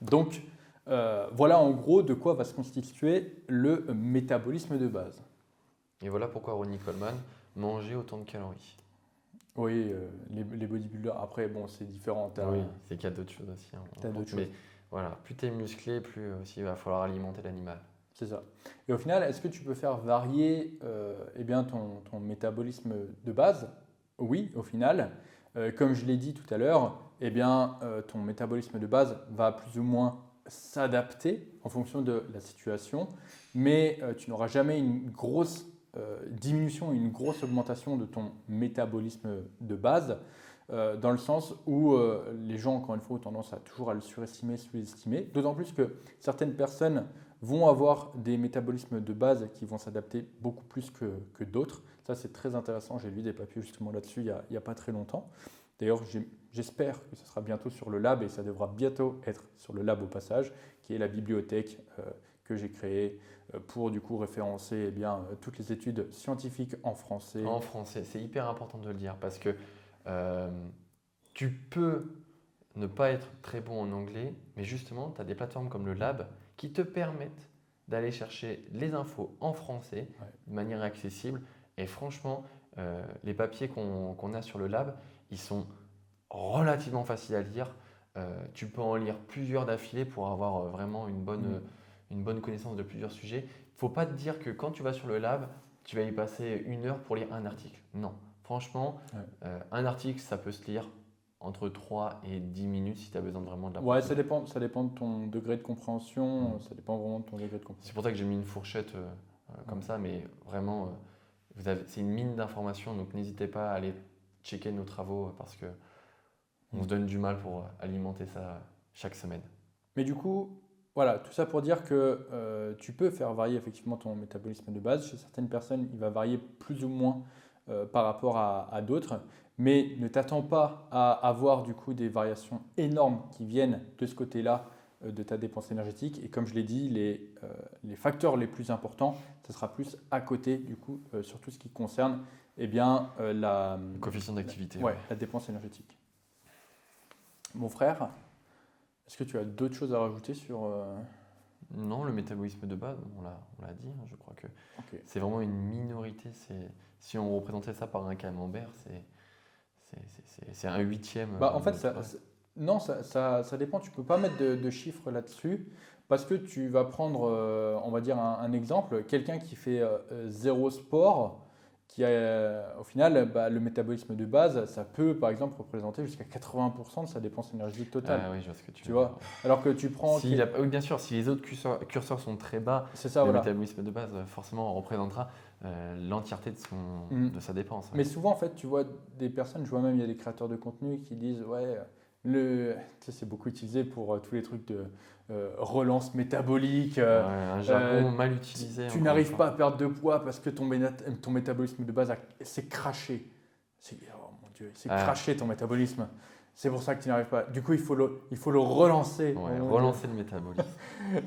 Donc voilà en gros de quoi va se constituer le métabolisme de base. Et voilà pourquoi Ronnie Coleman mangeait autant de calories. Oui, les bodybuilders, après bon c'est différent. Oui, c'est qu'il y a d'autres choses aussi. Mais voilà, plus tu es musclé, plus aussi il va falloir alimenter l'animal. C'est ça. Et au final, est-ce que tu peux faire varier ton métabolisme de base? Oui, au final. Comme je l'ai dit tout à l'heure, ton métabolisme de base va plus ou moins s'adapter en fonction de la situation, mais tu n'auras jamais une grosse diminution, une grosse augmentation de ton métabolisme de base, dans le sens où les gens, encore une fois, ont tendance à toujours à le surestimer, sous-estimer, d'autant plus que certaines personnes vont avoir des métabolismes de base qui vont s'adapter beaucoup plus que d'autres. Ça, c'est très intéressant. J'ai lu des papiers justement là-dessus il n'y a pas très longtemps. D'ailleurs, j'espère que ce sera bientôt sur le lab et ça devra bientôt être sur le lab au passage, qui est la bibliothèque que j'ai créée pour du coup référencer toutes les études scientifiques en français. En français, c'est hyper important de le dire parce que tu peux ne pas être très bon en anglais, mais justement, tu as des plateformes comme le lab qui te permettent d'aller chercher les infos en français de manière accessible. Et franchement, les papiers qu'on a sur le lab, ils sont relativement faciles à lire. Tu peux en lire plusieurs d'affilée pour avoir vraiment une bonne connaissance de plusieurs sujets. Il ne faut pas te dire que quand tu vas sur le lab, tu vas y passer 1 heure pour lire un article. Non, franchement, un article, ça peut se lire entre 3 et 10 minutes si tu as besoin vraiment de la Ouais, ça dépend de ton degré de compréhension, ça dépend vraiment de ton degré de compréhension. C'est pour ça que j'ai mis une fourchette comme ça, mais vraiment, c'est une mine d'informations, donc n'hésitez pas à aller checker nos travaux parce qu'on se donne du mal pour alimenter ça chaque semaine. Mais du coup, voilà, tout ça pour dire que tu peux faire varier effectivement ton métabolisme de base. Chez certaines personnes, il va varier plus ou moins par rapport à d'autres. Mais ne t'attends pas à avoir du coup des variations énormes qui viennent de ce côté-là de ta dépense énergétique. Et comme je l'ai dit, les facteurs les plus importants, ce sera plus à côté du coup sur tout ce qui concerne le coefficient d'activité. La dépense énergétique. Mon frère, est-ce que tu as d'autres choses à rajouter sur… Non, le métabolisme de base, on l'a dit, je crois que c'est vraiment une minorité. Si on représentait ça par un camembert, c'est un 8e. En fait, ça dépend. Tu ne peux pas mettre de chiffres là-dessus parce que tu vas prendre, on va dire, un exemple. Quelqu'un qui fait zéro sport, qui a au final le métabolisme de base, ça peut par exemple représenter jusqu'à 80% de sa dépense énergétique totale. Ah oui, je vois ce que tu veux dire. Alors que tu prends… Oui, bien sûr, si les autres curseurs sont très bas, le métabolisme de base forcément représentera l'entièreté de sa dépense. Mais souvent, en fait, tu vois des personnes, je vois même, il y a des créateurs de contenu qui disent c'est beaucoup utilisé pour tous les trucs de relance métabolique. Un jargon mal utilisé. Tu n'arrives pas à perdre de poids parce que ton métabolisme de base s'est craché. Oh mon Dieu, c'est craché ton métabolisme. C'est pour ça que tu n'y arrives pas. Du coup, il faut le relancer. Ouais, relancer le métabolisme.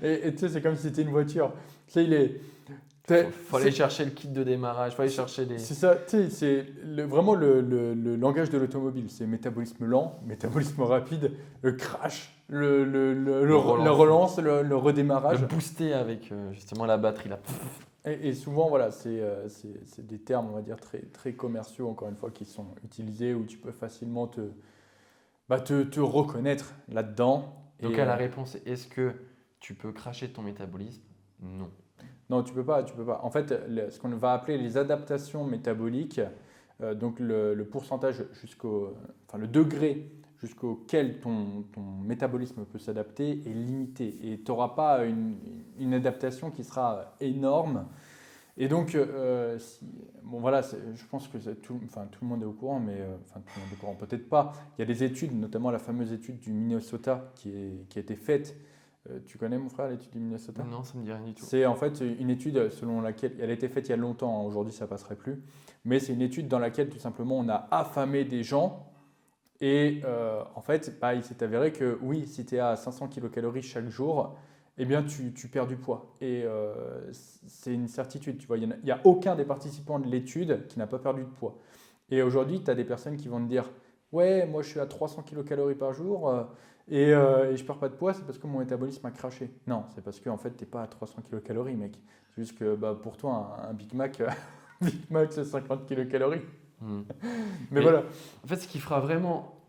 Et tu sais, c'est comme si c'était une voiture. Tu sais, Faut aller chercher le kit de démarrage, faut aller chercher les… C'est ça, tu sais, c'est vraiment le langage de l'automobile. C'est métabolisme lent, métabolisme rapide, le crash, la relance, le redémarrage. Le booster avec justement la batterie là. Et souvent, voilà, c'est des termes, on va dire, très, très commerciaux, encore une fois, qui sont utilisés où tu peux facilement te reconnaître là-dedans. Donc la réponse est, est-ce que tu peux cracher ton métabolisme? Non. Non, tu peux pas. En fait, ce qu'on va appeler les adaptations métaboliques, donc le pourcentage le degré jusqu'auquel ton métabolisme peut s'adapter est limité. Et tu n'auras pas une adaptation qui sera énorme. Et donc, voilà, je pense que tout le monde est au courant, mais tout le monde est au courant, peut-être pas. Il y a des études, notamment la fameuse étude du Minnesota qui a été faite. Tu connais, mon frère, l'étude du Minnesota? Non, ça ne me dit rien du tout. C'est en fait une étude selon laquelle, elle a été faite il y a longtemps, hein, aujourd'hui ça ne passerait plus, mais c'est une étude dans laquelle tout simplement on a affamé des gens et en fait il s'est avéré que oui, si tu es à 500 kcal chaque jour, eh bien tu perds du poids. Et c'est une certitude, tu vois, il n'y a aucun des participants de l'étude qui n'a pas perdu de poids. Et aujourd'hui, tu as des personnes qui vont te dire « Ouais, moi je suis à 300 kcal par jour et je ne perds pas de poids, c'est parce que mon métabolisme a craché. » Non, c'est parce qu'en fait, tu n'es pas à 300 kcal, mec. C'est juste que pour toi, un Big Mac, Big Mac c'est 50 kcal. Mais voilà. En fait, ce qui fera vraiment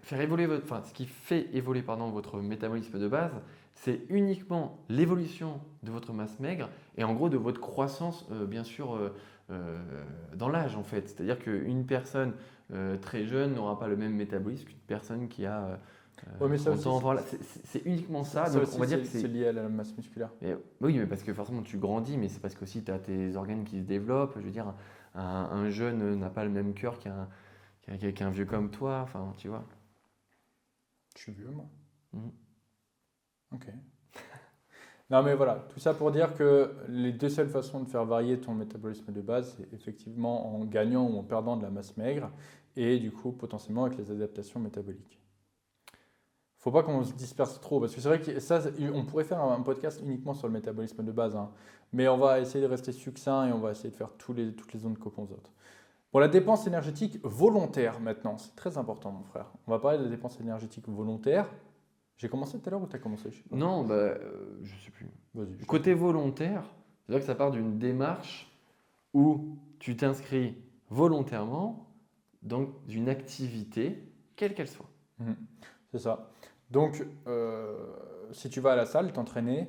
ce qui fait évoluer votre métabolisme de base, c'est uniquement l'évolution de votre masse maigre et en gros de votre croissance, bien sûr, dans l'âge en fait. C'est-à-dire qu'une personne très jeune n'aura pas le même métabolisme qu'une personne qui a 30 ans. Voilà, c'est uniquement ça. Ça Donc, aussi, on va dire que c'est lié à la masse musculaire. Oui, mais parce que forcément tu grandis, mais c'est parce que aussi tu as tes organes qui se développent. Je veux dire, un jeune n'a pas le même cœur qu'un vieux comme toi. Enfin, tu vois. Je suis vieux, moi. Ok. Non, mais voilà, tout ça pour dire que les deux seules façons de faire varier ton métabolisme de base, c'est effectivement en gagnant ou en perdant de la masse maigre et du coup potentiellement avec les adaptations métaboliques. Faut pas qu'on se disperse trop parce que c'est vrai que ça, on pourrait faire un podcast uniquement sur le métabolisme de base, hein, mais on va essayer de rester succinct et on va essayer de faire toutes les zones composantes. Pour la dépense énergétique volontaire maintenant, c'est très important, mon frère. On va parler de la dépense énergétique volontaire. J'ai commencé tout à l'heure ou tu as commencé? Non, je sais plus. Vas-y. Côté volontaire, c'est-à-dire que ça part d'une démarche où tu t'inscris volontairement dans une activité, quelle qu'elle soit. C'est ça. Donc, si tu vas à la salle t'entraîner,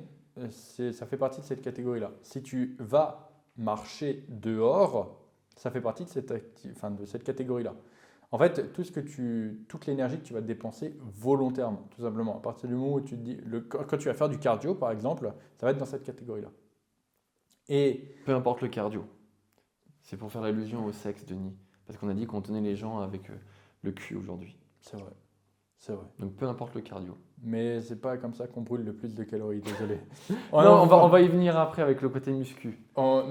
ça fait partie de cette catégorie-là. Si tu vas marcher dehors, ça fait partie de cette catégorie-là. En fait, toute l'énergie que tu vas dépenser volontairement, tout simplement. À partir du moment où tu te dis, quand tu vas faire du cardio, par exemple, ça va être dans cette catégorie-là. Et peu importe le cardio. C'est pour faire allusion au sexe, Denis. Parce qu'on a dit qu'on tenait les gens avec le cul aujourd'hui. C'est vrai. Donc peu importe le cardio. Mais c'est pas comme ça qu'on brûle le plus de calories, désolé. Non, on va y venir après avec le côté muscu. Non,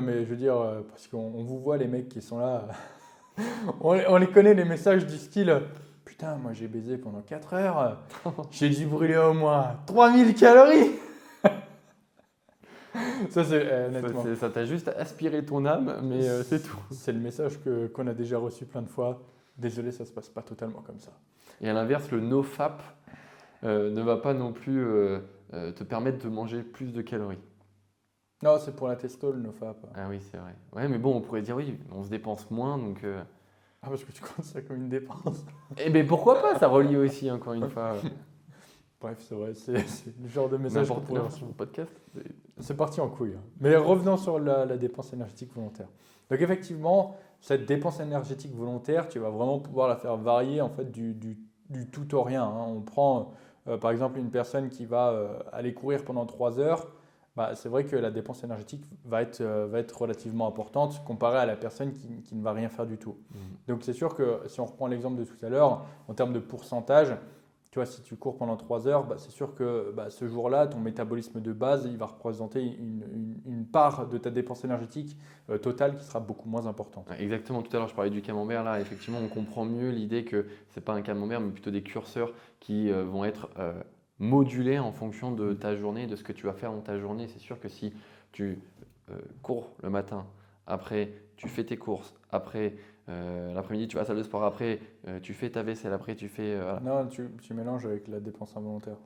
mais je veux dire, parce qu'on vous voit les mecs qui sont là. On les connaît, les messages du style putain, moi j'ai baisé pendant 4 heures, j'ai dû brûler au moins 3000 calories. Ça, honnêtement. Ça t'a juste aspiré ton âme, mais c'est tout. C'est le message qu'on a déjà reçu plein de fois. Désolé, ça se passe pas totalement comme ça. Et à l'inverse, le NoFap ne va pas non plus te permettre de manger plus de calories. Non, c'est pour la testo, le NoFap. Ah oui, c'est vrai. Ouais, mais bon, on pourrait dire oui, on se dépense moins, donc… Ah, parce que tu comptes ça comme une dépense. Eh bien, pourquoi pas, ça relie aussi, encore une fois. Bref, c'est vrai, c'est le genre de message qu'on pourrait sur le podcast. C'est parti en couille. Mais revenons sur la dépense énergétique volontaire. Donc effectivement, cette dépense énergétique volontaire, tu vas vraiment pouvoir la faire varier en fait du tout au rien. Hein. On prend par exemple une personne qui va aller courir pendant 3 heures. C'est vrai que la dépense énergétique va être relativement importante comparée à la personne qui ne va rien faire du tout. Donc c'est sûr que si on reprend l'exemple de tout à l'heure, en termes de pourcentage, tu vois, si tu cours pendant 3 heures, c'est sûr que ce jour-là, ton métabolisme de base, il va représenter une part de ta dépense énergétique totale qui sera beaucoup moins importante. Ouais, exactement, tout à l'heure je parlais du camembert, là effectivement on comprend mieux l'idée que c'est pas un camembert mais plutôt des curseurs qui vont être modulés en fonction de ta journée, de ce que tu vas faire dans ta journée. C'est sûr que si tu cours le matin, après tu fais tes courses, après l'après-midi tu vas à la salle de sport, après tu fais ta vaisselle, après tu fais… voilà. Non, tu mélanges avec la dépense involontaire.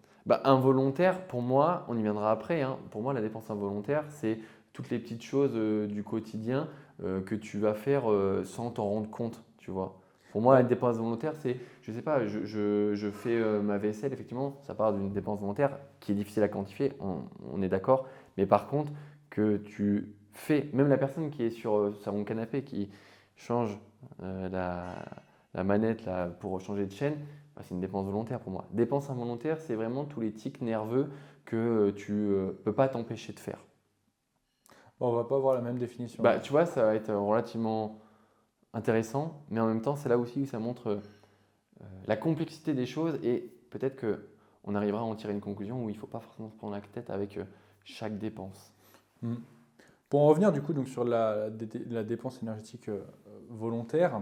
Involontaire, pour moi, on y viendra après, hein. Pour moi la dépense involontaire c'est toutes les petites choses du quotidien que tu vas faire sans t'en rendre compte, tu vois. Pour moi, la dépense volontaire, c'est, je sais pas, je fais ma vaisselle, effectivement, ça part d'une dépense volontaire qui est difficile à quantifier, on est d'accord. Mais par contre, que tu fais, même la personne qui est sur son canapé, qui change la manette là, pour changer de chaîne, c'est une dépense volontaire pour moi. Dépense involontaire, c'est vraiment tous les tics nerveux que tu ne peux pas t'empêcher de faire. Bon, on va pas avoir la même définition. Tu vois, ça va être relativement intéressant, mais en même temps, c'est là aussi où ça montre la complexité des choses et peut-être qu'on arrivera à en tirer une conclusion où il ne faut pas forcément se prendre la tête avec chaque dépense. Pour en revenir du coup donc, sur la dépense énergétique volontaire,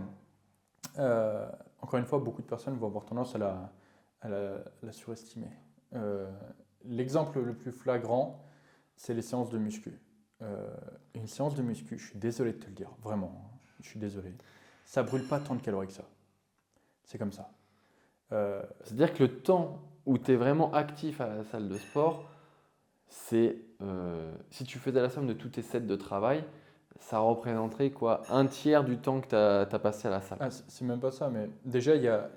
encore une fois, beaucoup de personnes vont avoir tendance à la surestimer. L'exemple le plus flagrant, c'est les séances de muscu. Une séance de muscu, je suis désolé de te le dire, vraiment, hein, je suis désolé, ça brûle pas tant de calories que ça. C'est comme ça. C'est-à-dire que le temps où tu es vraiment actif à la salle de sport, c'est si tu faisais la somme de tous tes sets de travail, ça représenterait quoi, un tiers du temps que tu as passé à la salle. Ah, c'est même pas ça, mais déjà, il y a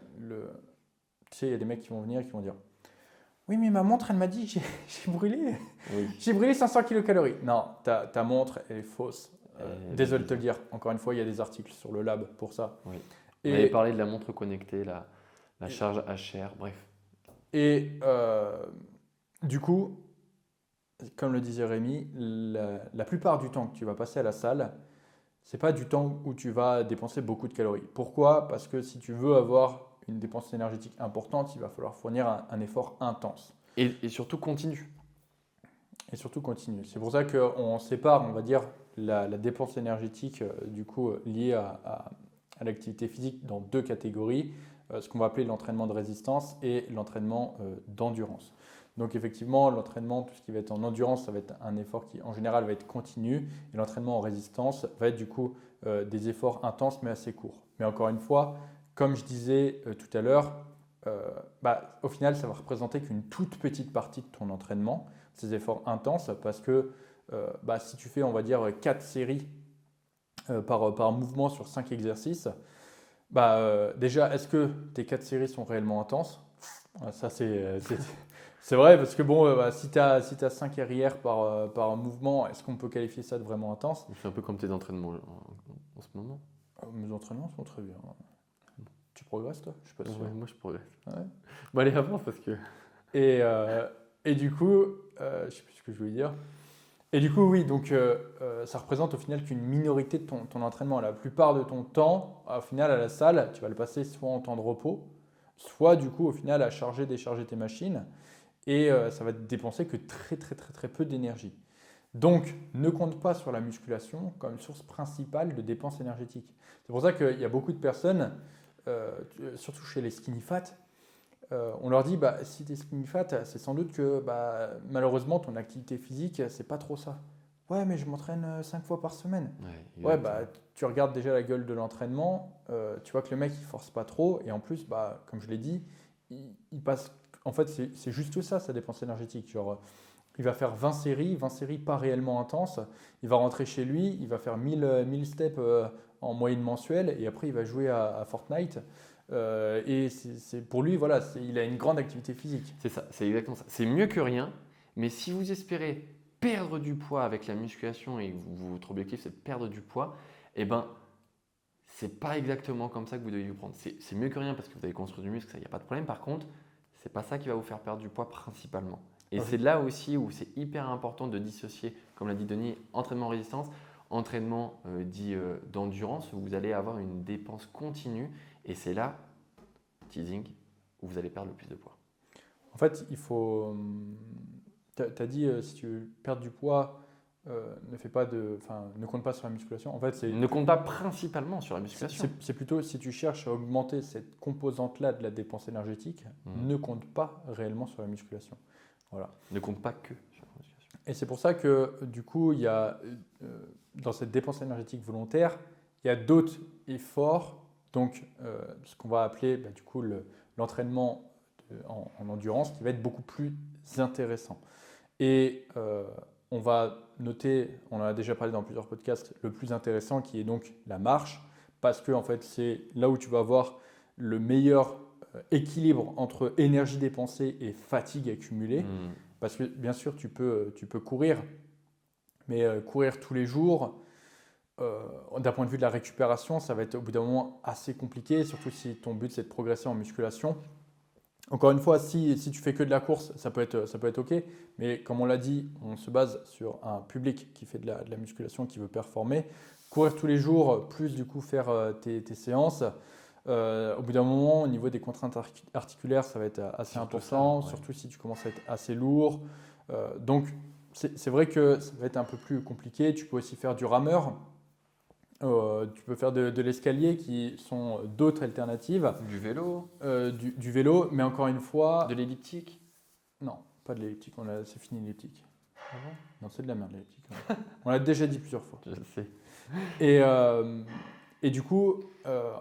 tu sais, il y a des mecs qui vont venir et qui vont dire oui, mais ma montre, elle m'a dit que j'ai brûlé. Oui. J'ai brûlé 500 kilocalories. Non, ta montre, elle est fausse. Désolé de te le dire. Encore une fois, il y a des articles sur le lab pour ça. Oui. Et, on avait parlé de la montre connectée, la charge HR, bref. Et du coup, comme le disait Rémi, la plupart du temps que tu vas passer à la salle, c'est pas du temps où tu vas dépenser beaucoup de calories. Pourquoi? Parce que si tu veux avoir une dépense énergétique importante, il va falloir fournir un effort intense. Et surtout continu. Et surtout continu. C'est pour ça qu'on sépare, on va dire, la dépense énergétique du coup liée à l'activité physique dans 2 catégories, ce qu'on va appeler l'entraînement de résistance et l'entraînement d'endurance. Donc effectivement, l'entraînement, tout ce qui va être en endurance, ça va être un effort qui en général va être continu, et l'entraînement en résistance va être du coup des efforts intenses mais assez courts. Mais encore une fois, comme je disais tout à l'heure, au final, ça va représenter qu'une toute petite partie de ton entraînement, ces efforts intenses, parce que si tu fais, on va dire, 4 séries par mouvement sur 5 exercices, déjà, est-ce que tes 4 séries sont réellement intenses? Ça, c'est vrai, parce que bon, si tu as 5 RIR par mouvement, est-ce qu'on peut qualifier ça de vraiment intense? C'est un peu comme tes entraînements en ce moment. Mes entraînements sont très bien. Tu progresses, toi? Je suis pas sûr. Ouais, moi, je progresse. Ouais. Bon, allez, avance parce que… Et du coup, je ne sais plus ce que je voulais dire. Et du coup, oui, donc ça représente au final qu'une minorité de ton entraînement. La plupart de ton temps, au final, à la salle, tu vas le passer soit en temps de repos, soit du coup, au final, à charger, décharger tes machines. Et ça va te dépenser que très, très, très, très peu d'énergie. Donc, ne compte pas sur la musculation comme source principale de dépenses énergétiques. C'est pour ça qu'il y a beaucoup de personnes, surtout chez les skinny fat, on leur dit si tu es skinny fat, c'est sans doute que malheureusement ton activité physique, c'est pas trop ça. Ouais, mais je m'entraîne 5 fois par semaine. Ouais, tu regardes déjà la gueule de l'entraînement, tu vois que le mec il force pas trop, et en plus, comme je l'ai dit, il passe. En fait, c'est juste ça, sa dépense énergétique. Genre, il va faire 20 séries pas réellement intenses. Il va rentrer chez lui, il va faire 1000 steps en moyenne mensuelle, et après il va jouer à Fortnite. Et pour lui, voilà, il a une grande activité physique. C'est ça, c'est exactement ça. C'est mieux que rien, mais si vous espérez perdre du poids avec la musculation et que votre objectif c'est de perdre du poids, c'est pas exactement comme ça que vous devez vous prendre. C'est mieux que rien parce que vous allez construire du muscle, ça, il n'y a pas de problème. Par contre, c'est pas ça qui va vous faire perdre du poids principalement. Et c'est là aussi où c'est hyper important de dissocier, comme l'a dit Denis, entraînement résistance, entraînement dit d'endurance, où vous allez avoir une dépense continue. Et c'est là, teasing, où vous allez perdre le plus de poids. En fait, il faut. Tu as dit, si tu veux perdre du poids, ne compte pas sur la musculation. En fait, Ne compte pas principalement sur la musculation. c'est plutôt si tu cherches à augmenter cette composante-là de la dépense énergétique, ne compte pas réellement sur la musculation. Voilà. Ne compte pas que sur la musculation. Et c'est pour ça que du coup, il y a dans cette dépense énergétique volontaire, il y a d'autres efforts, donc ce qu'on va appeler du coup l'entraînement en endurance, qui va être beaucoup plus intéressant. Et on va noter, on en a déjà parlé dans plusieurs podcasts, le plus intéressant qui est donc la marche, parce que en fait, c'est là où tu vas avoir le meilleur équilibre entre énergie dépensée et fatigue accumulée. Parce que bien sûr, tu peux courir, mais courir tous les jours, d'un point de vue de la récupération, ça va être au bout d'un moment assez compliqué, surtout si ton but c'est de progresser en musculation. Encore une fois, si tu fais que de la course, ça peut être OK, mais comme on l'a dit, on se base sur un public qui fait de la musculation, qui veut performer. Courir tous les jours, plus du coup faire tes séances, au bout d'un moment, au niveau des contraintes articulaires, ça va être assez important, surtout si tu commences à être assez lourd. Donc, c'est vrai que ça va être un peu plus compliqué. Tu peux aussi faire du rameur. Tu peux faire de l'escalier qui sont d'autres alternatives. Du vélo. Du vélo, mais encore une fois… De l'elliptique. Non, pas de l'elliptique, c'est fini l'elliptique. Ah bon? Non, c'est de la merde l'elliptique. On l'a déjà dit plusieurs fois. Je sais. Et du coup,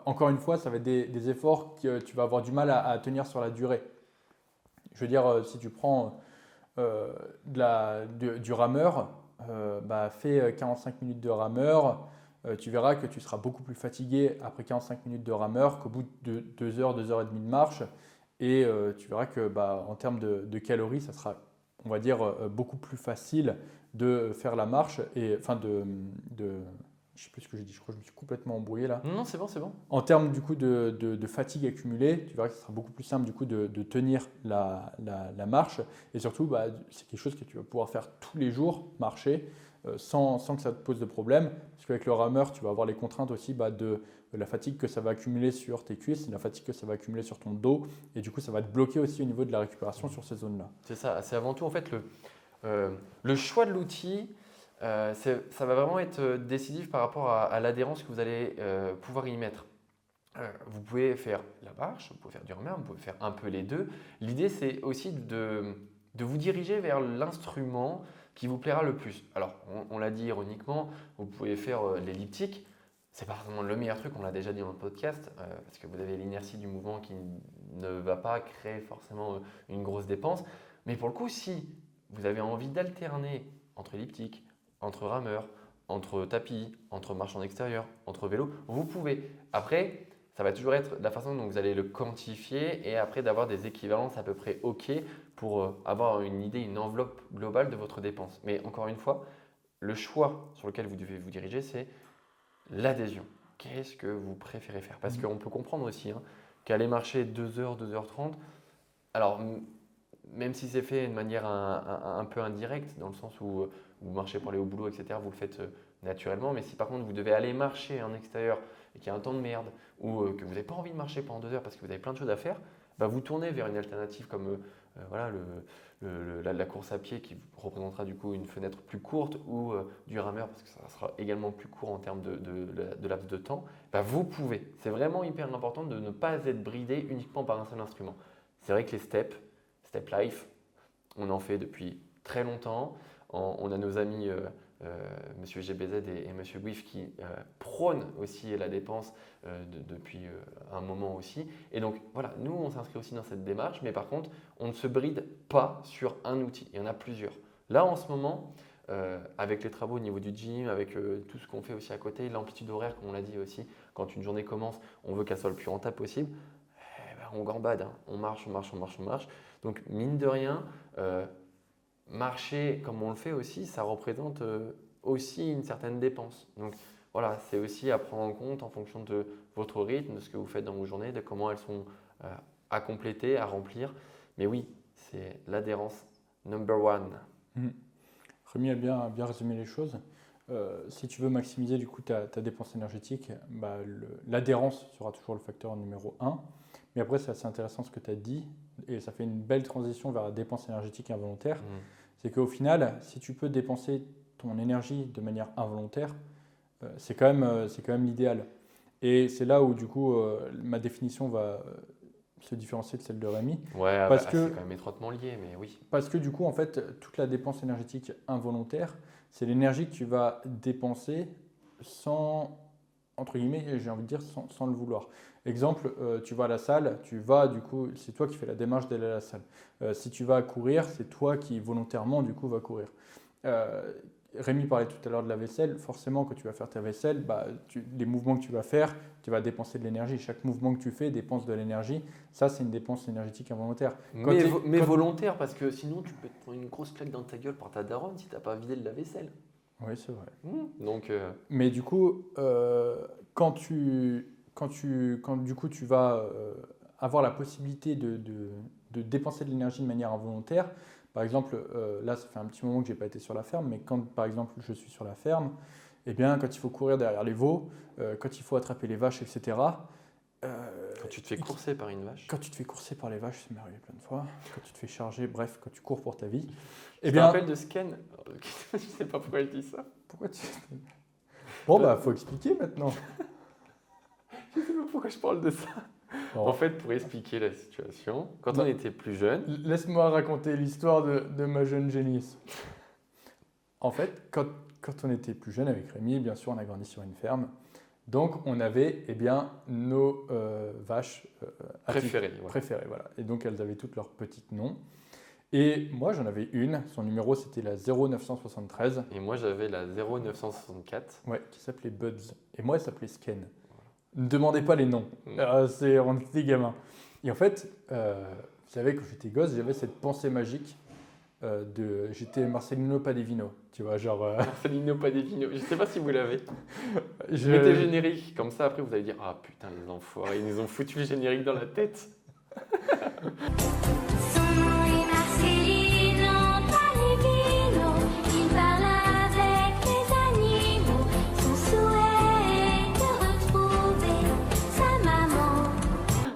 encore une fois, ça va être des efforts que tu vas avoir du mal à tenir sur la durée. Je veux dire, si tu prends du rameur, fais 45 minutes de rameur, tu verras que tu seras beaucoup plus fatigué après 45 minutes de rameur qu'au bout de 2 heures, 2 heures et demie de marche. Et tu verras que en termes de calories, ça sera, on va dire, beaucoup plus facile de faire la marche. Et, enfin, je ne sais plus ce que j'ai dit, je crois que je me suis complètement embrouillé là. Non, c'est bon, c'est bon. En termes du coup de fatigue accumulée, tu verras que ce sera beaucoup plus simple du coup de tenir la marche. Et surtout, c'est quelque chose que tu vas pouvoir faire tous les jours, marcher, sans que ça te pose de problème. Parce qu'avec le rameur, tu vas avoir les contraintes aussi de la fatigue que ça va accumuler sur tes cuisses, la fatigue que ça va accumuler sur ton dos. Et du coup, ça va te bloquer aussi au niveau de la récupération sur ces zones-là. C'est ça, c'est avant tout en fait le choix de l'outil. Ça va vraiment être décisif par rapport à l'adhérence que vous allez pouvoir y mettre. Vous pouvez faire la marche, vous pouvez faire du rameur, vous pouvez faire un peu les deux. L'idée, c'est aussi de vous diriger vers l'instrument qui vous plaira le plus. Alors, on l'a dit ironiquement, vous pouvez faire l'elliptique. C'est pas forcément le meilleur truc, on l'a déjà dit dans le podcast, parce que vous avez l'inertie du mouvement qui ne va pas créer forcément une grosse dépense. Mais pour le coup, si vous avez envie d'alterner entre elliptique, entre rameur, entre tapis, entre marche en extérieur, entre vélo, vous pouvez. Après, ça va toujours être la façon dont vous allez le quantifier et après d'avoir des équivalences à peu près OK pour avoir une idée, une enveloppe globale de votre dépense. Mais encore une fois, le choix sur lequel vous devez vous diriger, c'est l'adhésion. Qu'est-ce que vous préférez faire? Parce qu'on peut comprendre aussi qu'aller marcher 2 heures, 2h30, alors même si c'est fait de manière un peu indirecte, dans le sens où vous marchez pour aller au boulot, etc., vous le faites naturellement. Mais si par contre vous devez aller marcher en extérieur et qu'il y a un temps de merde ou que vous n'avez pas envie de marcher pendant 2 heures parce que vous avez plein de choses à faire, vous tournez vers une alternative comme la course à pied qui représentera du coup une fenêtre plus courte ou du rameur parce que ça sera également plus court en termes de laps de temps. Vous pouvez. C'est vraiment hyper important de ne pas être bridé uniquement par un seul instrument. C'est vrai que les Step Life, on en fait depuis très longtemps. On a nos amis Monsieur GBZ et Monsieur Guif qui prônent aussi la dépense depuis un moment aussi. Et donc voilà, nous on s'inscrit aussi dans cette démarche, mais par contre on ne se bride pas sur un outil, il y en a plusieurs. Là en ce moment, avec les travaux au niveau du gym, avec tout ce qu'on fait aussi à côté, l'amplitude horaire comme on l'a dit aussi, quand une journée commence, on veut qu'elle soit le plus rentable possible, on gambade, on marche. Donc mine de rien, marcher comme on le fait aussi, ça représente aussi une certaine dépense. Donc voilà, c'est aussi à prendre en compte en fonction de votre rythme, de ce que vous faites dans vos journées, de comment elles sont à compléter, à remplir. Mais oui, c'est l'adhérence number one. Rémi a bien résumé les choses. Si tu veux maximiser du coup ta dépense énergétique, l'adhérence sera toujours le facteur numéro 1. Mais après, c'est assez intéressant ce que tu as dit, et ça fait une belle transition vers la dépense énergétique involontaire. C'est qu'au final, si tu peux dépenser ton énergie de manière involontaire, c'est quand même l'idéal. Et c'est là où, du coup, ma définition va se différencier de celle de Rémi. Ouais, Parce bah, que, c'est quand même étroitement lié, mais oui. parce que, du coup, en fait, toute la dépense énergétique involontaire, c'est l'énergie que tu vas dépenser sans, entre guillemets, j'ai envie de dire, sans le vouloir. Exemple, tu vas à la salle, du coup, c'est toi qui fais la démarche d'aller à la salle. Si tu vas courir, c'est toi qui volontairement, du coup, va courir. Euh, Rémi parlait tout à l'heure de la vaisselle. Forcément, quand tu vas faire ta vaisselle, les mouvements que tu vas faire, tu vas dépenser de l'énergie. Chaque mouvement que tu fais dépense de l'énergie. Ça, c'est une dépense énergétique involontaire. Mais volontaire, parce que sinon, tu peux te prendre une grosse claque dans ta gueule par ta daronne si tu n'as pas vidé le lave-vaisselle. Oui, c'est vrai. Donc, Mais du coup, quand du coup, tu vas avoir la possibilité de dépenser de l'énergie de manière involontaire, par exemple, là, ça fait un petit moment que je n'ai pas été sur la ferme, mais quand, par exemple, je suis sur la ferme, eh bien, quand il faut courir derrière les veaux, quand il faut attraper les vaches, etc., quand tu te fais courser par une vache. quand tu te fais courser par les vaches, c'est arrivé plein de fois, quand tu te fais charger, bref, quand tu cours pour ta vie, Tu te rappelles de Sken? Je ne sais pas pourquoi je dis ça. Pourquoi tu... Bon, faut expliquer maintenant. Je ne sais pas pourquoi je parle de ça. Bon. En fait, pour expliquer la situation, quand on était plus jeune... Laisse-moi raconter l'histoire de ma jeune génisse. En fait, quand on était plus jeune avec Rémi, bien sûr, on a grandi sur une ferme. Donc, on avait nos vaches préférées. Préférées, voilà. Et donc, elles avaient toutes leurs petits noms. Et moi, j'en avais une. Son numéro, c'était la 0973. Et moi, j'avais la 0964. Ouais, qui s'appelait Buds. Et moi, elle s'appelait Sken. Ne demandez pas les noms. On était gamins. Et en fait, vous savez, quand j'étais gosse, j'avais cette pensée magique j'étais Marcelino Padevino. Tu vois, genre... Marcelino Padevino. Je ne sais pas si vous l'avez. Mettez le générique. Comme ça, après, vous allez dire « Ah putain, les enfoirés, ils nous ont foutu le générique dans la tête. »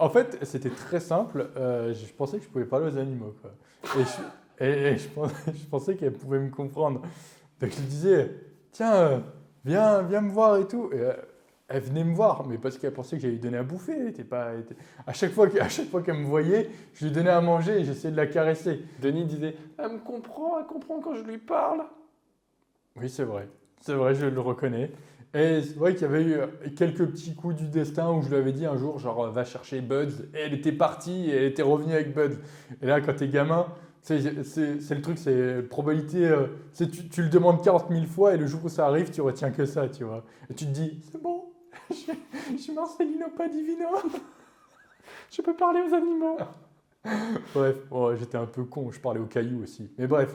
En fait, c'était très simple. Je pensais que je pouvais parler aux animaux, quoi. Et je pensais qu'elle pouvait me comprendre. Donc je lui disais, tiens, viens me voir et tout. Et elle venait me voir, mais parce qu'elle pensait que j'allais lui donner à bouffer. À chaque fois qu'elle me voyait, je lui donnais à manger et j'essayais de la caresser. Denis disait, elle comprend quand je lui parle. Oui, c'est vrai, je le reconnais. Et c'est vrai qu'il y avait eu quelques petits coups du destin où je lui avais dit un jour, genre, va chercher Buds. Et elle était partie et elle était revenue avec Buds. Et là, quand t'es gamin, c'est le truc, c'est probabilité. Tu le demandes 40 000 fois et le jour où ça arrive, tu retiens que ça, tu vois. Et tu te dis, c'est bon, je suis Marcelino Padivino. Je peux parler aux animaux. Bref, j'étais un peu con, je parlais aux cailloux aussi. Mais bref.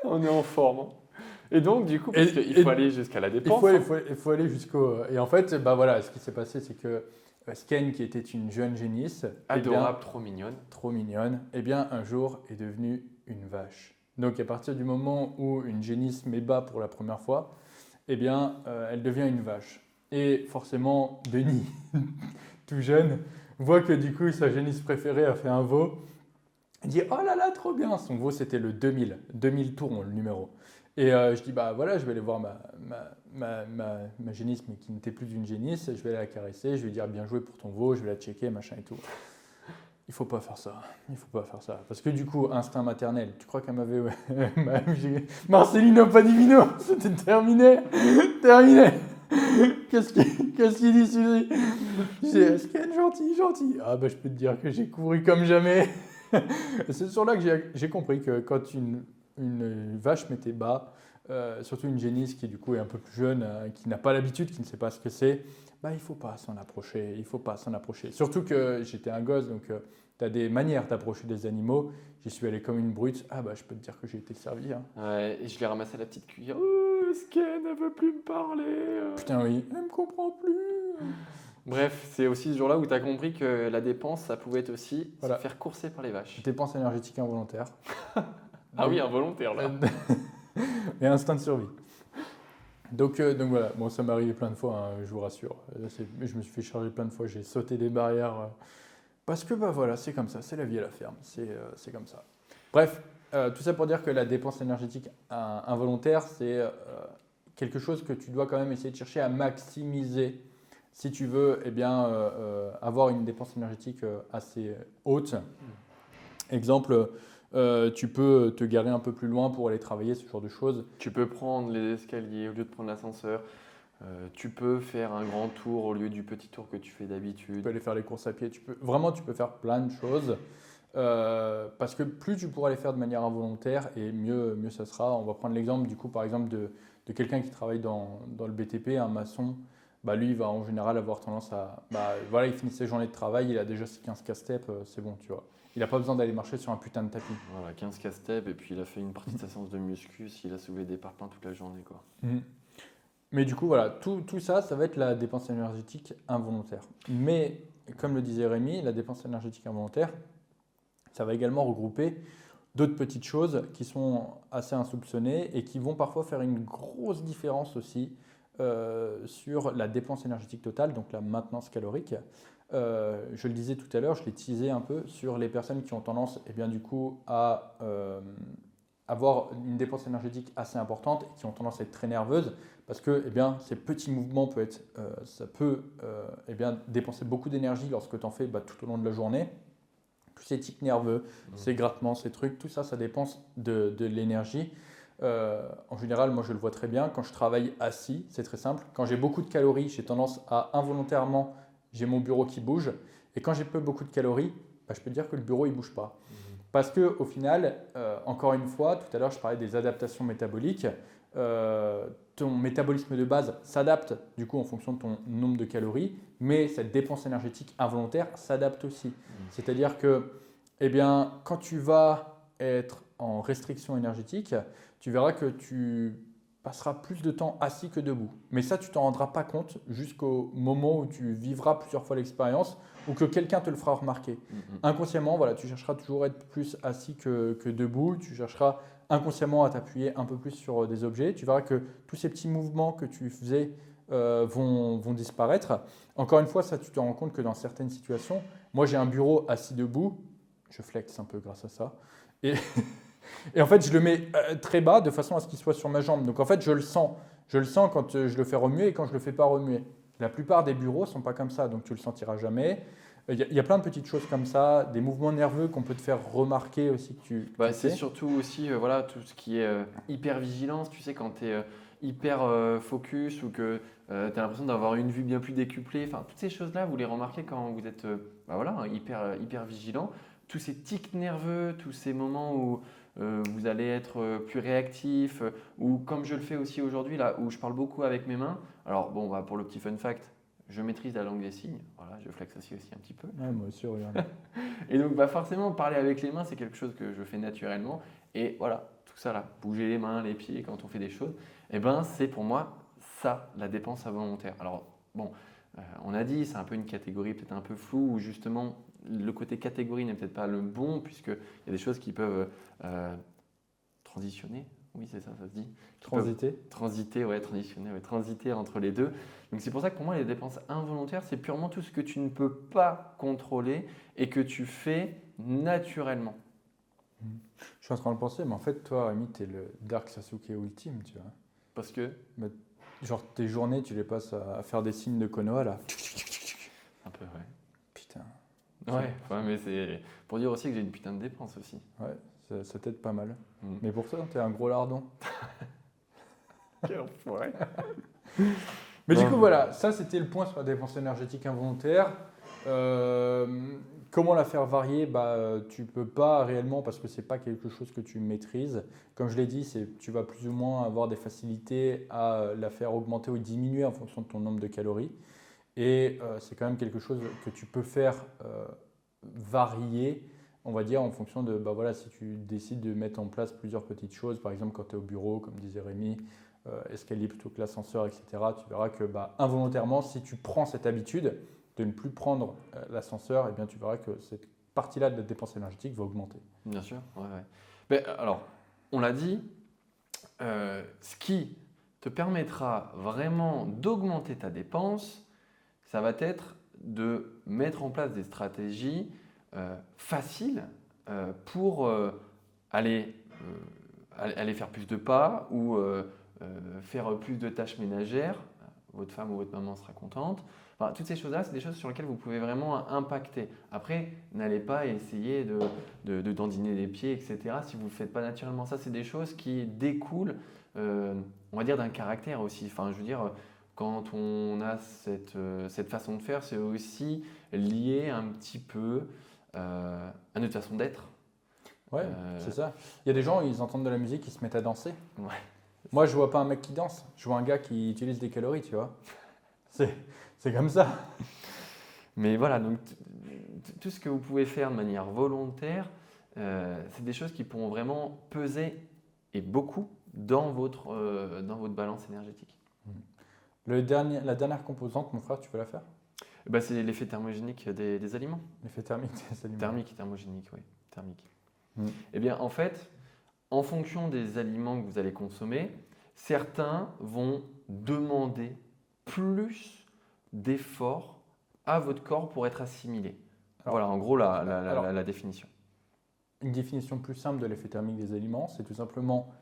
On est en forme. Hein. Et donc, du coup, il faut aller jusqu'à la dépense. Il faut aller jusqu'au... Et en fait, voilà, ce qui s'est passé, c'est que Sken, qui était une jeune génisse... Adorable, trop mignonne. Trop mignonne. Eh bien, un jour, est devenue une vache. Donc, à partir du moment où une génisse met bas pour la première fois, eh bien, elle devient une vache. Et forcément, Denis, tout jeune, voit que du coup, sa génisse préférée a fait un veau. Il dit, oh là là, trop bien. Son veau, c'était le 2000. 2000 tours, le numéro. Et je dis, je vais aller voir ma génisse, mais qui n'était plus d'une génisse. Je vais la caresser, je vais dire, bien joué pour ton veau, je vais la checker, machin et tout. Il faut pas faire ça. Parce que du coup, instinct maternel, tu crois qu'elle m'avait... Marcelino Padivino, c'était terminé. Qu'est-ce qu'il dit, Suzy? J'ai dit, Sken, gentil. Ah je peux te dire que j'ai couru comme jamais. C'est sur là que j'ai compris que quand une vache mettait bas, surtout une génisse qui du coup est un peu plus jeune, qui n'a pas l'habitude, qui ne sait pas ce que c'est, il ne faut pas s'en approcher. Surtout que j'étais un gosse, donc tu as des manières d'approcher des animaux. J'y suis allé comme une brute. Je peux te dire que j'ai été servi. Hein. Ouais, et je l'ai ramassé à la petite cuillère. Oh, Sken, elle veut plus me parler. Putain oui, elle me comprend plus. Bref, c'est aussi ce jour-là où tu as compris que la dépense, ça pouvait être aussi se faire courser par les vaches. Dépense énergétique involontaire. Ah oui, involontaire là. Et instinct de survie. Donc voilà, bon, ça m'est arrivé plein de fois, hein, je vous rassure. Je me suis fait charger plein de fois, j'ai sauté des barrières. Parce que bah voilà, c'est comme ça, c'est la vie à la ferme, c'est comme ça. Bref, tout ça pour dire que la dépense énergétique involontaire, c'est quelque chose que tu dois quand même essayer de chercher à maximiser si tu veux eh bien, avoir une dépense énergétique assez haute. Exemple, tu peux te garer un peu plus loin pour aller travailler, ce genre de choses. Tu peux prendre les escaliers au lieu de prendre l'ascenseur. Tu peux faire un grand tour au lieu du petit tour que tu fais Tu d'habitude. peux aller faire les courses à pied, vraiment tu peux faire plein de choses. Parce que plus tu pourras les faire de manière involontaire et mieux ça sera. On va prendre l'exemple du coup par exemple de quelqu'un qui travaille dans le BTP, un maçon. Bah, lui il va en général avoir tendance à, voilà, il finit ses journées de travail, il a déjà ses 15 casse-têtes, c'est bon tu vois. Il n'a pas besoin d'aller marcher sur un putain de tapis. Voilà, 15 casse-têtes et puis il a fait une partie de sa séance de muscu s'il a soulevé des parpaings toute la journée, quoi. Mhm. Mais du coup, voilà, tout ça, ça va être la dépense énergétique involontaire. Mais, comme le disait Rémi, la dépense énergétique involontaire, ça va également regrouper d'autres petites choses qui sont assez insoupçonnées et qui vont parfois faire une grosse différence aussi sur la dépense énergétique totale, donc la maintenance calorique. Je le disais tout à l'heure, je l'ai teasé un peu sur les personnes qui ont tendance, eh bien, du coup, à avoir une dépense énergétique assez importante et qui ont tendance à être très nerveuses parce que eh bien, ces petits mouvements ça peut eh bien, dépenser beaucoup d'énergie lorsque tu en fais tout au long de la journée. Tous ces tics nerveux, ces grattements, ces trucs, tout ça, ça dépense de l'énergie. En général, moi je le vois très bien, quand je travaille assis, c'est très simple. Quand j'ai beaucoup de calories, j'ai tendance à involontairement, j'ai mon bureau qui bouge. Et quand j'ai peu beaucoup de calories, je peux te dire que le bureau il ne bouge pas. Parce qu'au final, encore une fois, tout à l'heure je parlais des adaptations métaboliques. Ton métabolisme de base s'adapte du coup en fonction de ton nombre de calories, mais cette dépense énergétique involontaire s'adapte aussi. C'est-à-dire que eh bien, quand tu vas être en restriction énergétique, tu verras que tu passeras plus de temps assis que debout. Mais ça, tu t'en rendras pas compte jusqu'au moment où tu vivras plusieurs fois l'expérience ou que quelqu'un te le fera remarquer. Inconsciemment, voilà, tu chercheras toujours à être plus assis que debout, tu chercheras inconsciemment à t'appuyer un peu plus sur des objets. Tu verras que tous ces petits mouvements que tu faisais vont disparaître. Encore une fois, ça, tu te rends compte que dans certaines situations, moi j'ai un bureau assis debout, je flex un peu grâce à ça, et, et en fait je le mets très bas de façon à ce qu'il soit sur ma jambe. Donc en fait je le sens quand je le fais remuer et quand je le fais pas remuer. La plupart des bureaux sont pas comme ça, donc tu le sentiras jamais. Il y a plein de petites choses comme ça, des mouvements nerveux qu'on peut te faire remarquer aussi que tu C'est fais. surtout aussi voilà, tout ce qui est hyper vigilance, tu sais, quand tu es hyper focus ou que tu as l'impression d'avoir une vue bien plus décuplée. Enfin, toutes ces choses-là, vous les remarquez quand vous êtes voilà, hyper vigilant. Tous ces tics nerveux, tous ces moments où vous allez être plus réactif, ou comme je le fais aussi aujourd'hui, là, où je parle beaucoup avec mes mains. Alors, bon, pour le petit fun fact, je maîtrise la langue des signes. Voilà, je flex aussi un petit peu. Ouais, moi aussi, regarde. Et donc, forcément, parler avec les mains, c'est quelque chose que je fais naturellement. Et voilà, tout ça là, bouger les mains, les pieds quand on fait des choses, eh ben, c'est pour moi ça, la dépense involontaire. Alors, bon, on a dit, c'est un peu une catégorie peut-être un peu floue, où justement, le côté catégorie n'est peut-être pas le bon, puisqu'il y a des choses qui peuvent transitionner. Oui, c'est ça, ça se dit. Transiter entre les deux. Donc c'est pour ça que pour moi, les dépenses involontaires, c'est purement tout ce que tu ne peux pas contrôler et que tu fais naturellement. Je suis en train de penser, mais en fait, toi, Rémi, t'es le Dark Sasuke ultime, tu vois. Parce que Genre, tes journées, tu les passes à faire des signes de Konoha, là. un peu, ouais. Putain. Ouais, mais c'est pour dire aussi que j'ai une putain de dépense aussi. Ouais, ça t'aide pas mal. Mais pour ça, t'es un gros lardon. Quel enfoiré. Mais du coup, voilà, ça c'était le point sur la dépense énergétique involontaire. Comment la faire varier? Tu peux pas réellement parce que c'est pas quelque chose que tu maîtrises. Comme je l'ai dit, tu vas plus ou moins avoir des facilités à la faire augmenter ou diminuer en fonction de ton nombre de calories. Et c'est quand même quelque chose que tu peux faire varier, on va dire, en fonction de, voilà, si tu décides de mettre en place plusieurs petites choses, par exemple quand tu es au bureau, comme disait Rémi, escalier plutôt que l'ascenseur, etc., tu verras que involontairement, si tu prends cette habitude de ne plus prendre l'ascenseur, eh bien, tu verras que cette partie-là de la dépense énergétique va augmenter. Bien sûr, ouais. Mais, alors, on l'a dit, ce qui te permettra vraiment d'augmenter ta dépense, ça va être de mettre en place des stratégies faciles pour aller faire plus de pas ou faire plus de tâches ménagères. Votre femme ou votre maman sera contente. Enfin, toutes ces choses-là, c'est des choses sur lesquelles vous pouvez vraiment impacter. Après, n'allez pas essayer de dandiner les pieds, etc. Si vous ne faites pas naturellement ça, c'est des choses qui découlent, on va dire, d'un caractère aussi. Enfin, je veux dire, quand on a cette façon de faire, c'est aussi lié un petit peu à notre façon d'être. Ouais, c'est ça. Il y a des gens, ils entendent de la musique, ils se mettent à danser. Ouais. Moi, je vois pas un mec qui danse, je vois un gars qui utilise des calories, tu vois. C'est comme ça. Mais voilà, donc tout ce que vous pouvez faire de manière volontaire, c'est des choses qui pourront vraiment peser et beaucoup dans votre balance énergétique. La dernière composante, mon frère, tu veux la faire? Bah, c'est l'effet thermogénique des aliments. L'effet thermique des aliments. Thermique et thermogénique, oui. Thermique. Mm. Eh bien, en fait, en fonction des aliments que vous allez consommer, certains vont demander plus d'efforts à votre corps pour être assimilés. Alors, voilà, en gros, la définition. Une définition plus simple de l'effet thermique des aliments, c'est tout simplement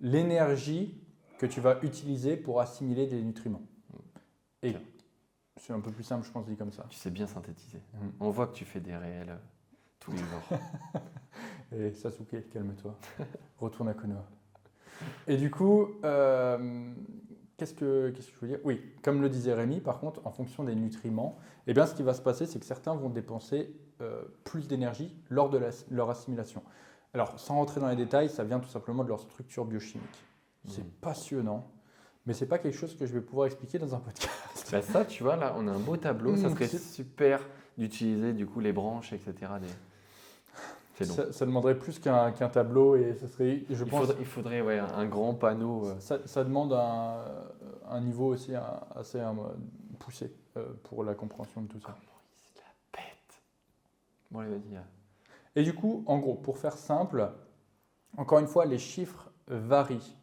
l'énergie que tu vas utiliser pour assimiler des nutriments. Et Ok. c'est un peu plus simple, je pense, dit comme ça. Tu sais bien synthétiser. Mm. On voit que tu fais des réels tous les jours. Et Sasuke, calme-toi. Retourne à Konoha. Et du coup, qu'est-ce que je veux dire? Oui, comme le disait Rémi, par contre, en fonction des nutriments, eh bien, ce qui va se passer, c'est que certains vont dépenser plus d'énergie lors de leur assimilation. Alors, sans rentrer dans les détails, ça vient tout simplement de leur structure biochimique. C'est passionnant, mais c'est pas quelque chose que je vais pouvoir expliquer dans un podcast. Bah ça, tu vois, là, on a un beau tableau. Ça serait super d'utiliser du coup les branches, etc. C'est long. Ça demanderait plus qu'un tableau et ça serait, je pense, Il faudrait ouais, un grand panneau. ça demande un niveau aussi assez poussé pour la compréhension de tout ça. Maurice, la bête. Bon, allez, vas-y. Et du coup, en gros, pour faire simple, encore une fois, les chiffres varient.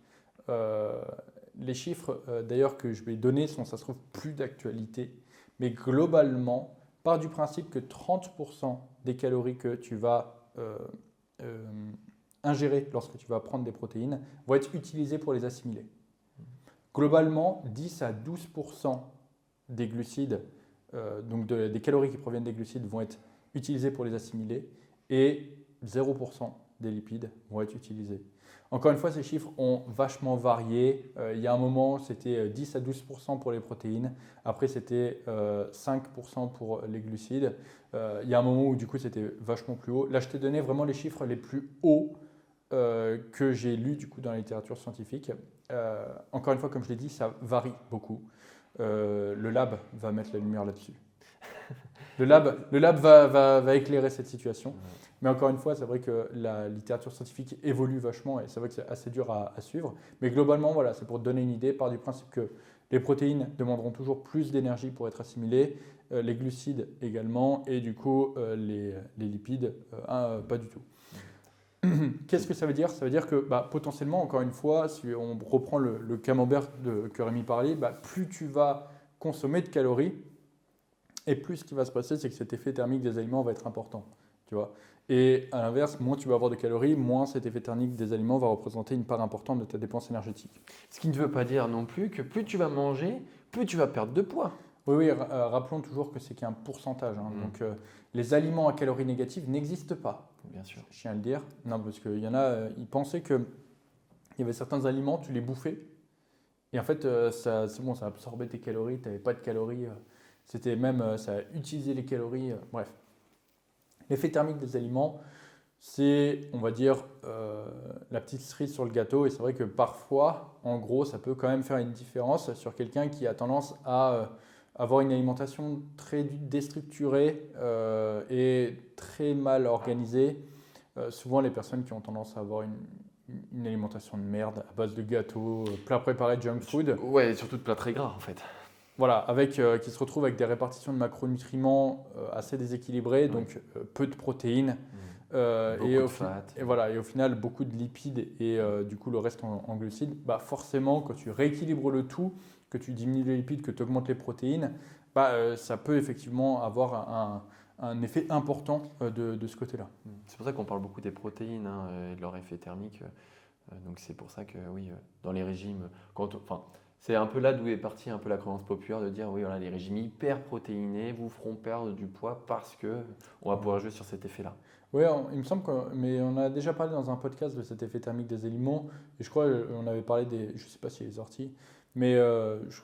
Les chiffres, d'ailleurs, que je vais donner sont, ça se trouve, plus d'actualité. Mais globalement, part du principe que 30% des calories que tu vas ingérer lorsque tu vas prendre des protéines vont être utilisées pour les assimiler. Globalement, 10 à 12% des glucides, donc des calories qui proviennent des glucides, vont être utilisées pour les assimiler et 0% des lipides vont être utilisés. Encore une fois, ces chiffres ont vachement varié. Il y a un moment, c'était 10 à 12% pour les protéines. Après, c'était 5% pour les glucides. Il y a un moment où, du coup, c'était vachement plus haut. Là, je t'ai donné vraiment les chiffres les plus hauts que j'ai lus, du coup, dans la littérature scientifique. Encore une fois, comme je l'ai dit, ça varie beaucoup. Le lab va mettre la lumière là-dessus. Le lab va éclairer cette situation. Mais encore une fois, c'est vrai que la littérature scientifique évolue vachement et c'est vrai que c'est assez dur à suivre. Mais globalement, voilà, c'est pour te donner une idée, par du principe que les protéines demanderont toujours plus d'énergie pour être assimilées, les glucides également, et du coup, les lipides, pas du tout. Qu'est-ce que ça veut dire? Ça veut dire que potentiellement, encore une fois, si on reprend le camembert que Rémi parlait, plus tu vas consommer de calories, et plus ce qui va se passer, c'est que cet effet thermique des aliments va être important. Tu vois. Et à l'inverse, moins tu vas avoir de calories, moins cet effet thermique des aliments va représenter une part importante de ta dépense énergétique. Ce qui ne veut pas dire non plus que plus tu vas manger, plus tu vas perdre de poids. Oui, rappelons toujours que c'est qu'il y a un pourcentage. Donc, les aliments à calories négatives n'existent pas. Bien sûr. Je tiens à le dire. Non, parce qu'il y en a, ils pensaient qu'il y avait certains aliments, tu les bouffais. Et en fait, c'est bon, ça absorbait tes calories, tu n'avais pas de calories. C'était même, ça utilisait les calories. Bref. L'effet thermique des aliments, c'est, on va dire, la petite cerise sur le gâteau. Et c'est vrai que parfois, en gros, ça peut quand même faire une différence sur quelqu'un qui a tendance à avoir une alimentation très déstructurée et très mal organisée. Souvent, les personnes qui ont tendance à avoir une alimentation de merde à base de gâteaux, plats préparés, junk food. Ouais, et surtout de plats très gras en fait. Voilà, qui se retrouvent avec des répartitions de macronutriments assez déséquilibrées, donc peu de protéines, Fat. Et voilà, et au final, beaucoup de lipides et du coup le reste en glucides. Bah forcément, quand tu rééquilibres le tout, que tu diminues les lipides, que tu augmentes les protéines, ça peut effectivement avoir un effet important de ce côté-là. C'est pour ça qu'on parle beaucoup des protéines et de leur effet thermique. Donc c'est pour ça que oui, dans les régimes, c'est un peu là d'où est partie un peu la croyance populaire de dire oui, voilà, les régimes hyper protéinés vous feront perdre du poids parce que on va pouvoir jouer sur cet effet-là. Oui, il me semble mais on a déjà parlé dans un podcast de cet effet thermique des aliments, et je crois qu'on avait parlé je ne sais pas s'il est sorti, mais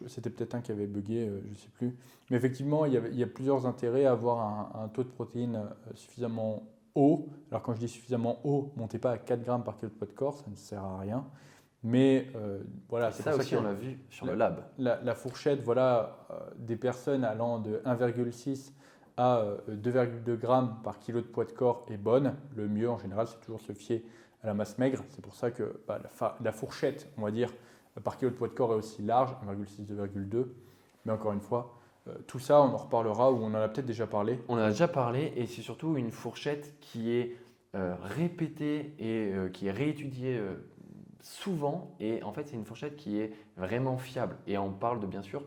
c'était peut-être un qui avait bugué, je ne sais plus. Mais effectivement, il y a plusieurs intérêts à avoir un taux de protéines suffisamment haut. Alors quand je dis suffisamment haut, montez pas à 4 grammes par kilo de poids de corps, ça ne sert à rien. Mais voilà, c'est ça pour aussi, on l'a vu sur le lab. La fourchette, voilà, des personnes allant de 1,6 à 2,2 grammes par kilo de poids de corps est bonne. Le mieux, en général, c'est toujours se fier à la masse maigre. C'est pour ça que la fourchette, on va dire, par kilo de poids de corps est aussi large, 1,6, 2,2. Mais encore une fois, tout ça, on en reparlera ou on en a peut-être déjà parlé. On en a déjà parlé et c'est surtout une fourchette qui est répétée et qui est réétudiée souvent. Et en fait, c'est une fourchette qui est vraiment fiable. Et on parle de, bien sûr,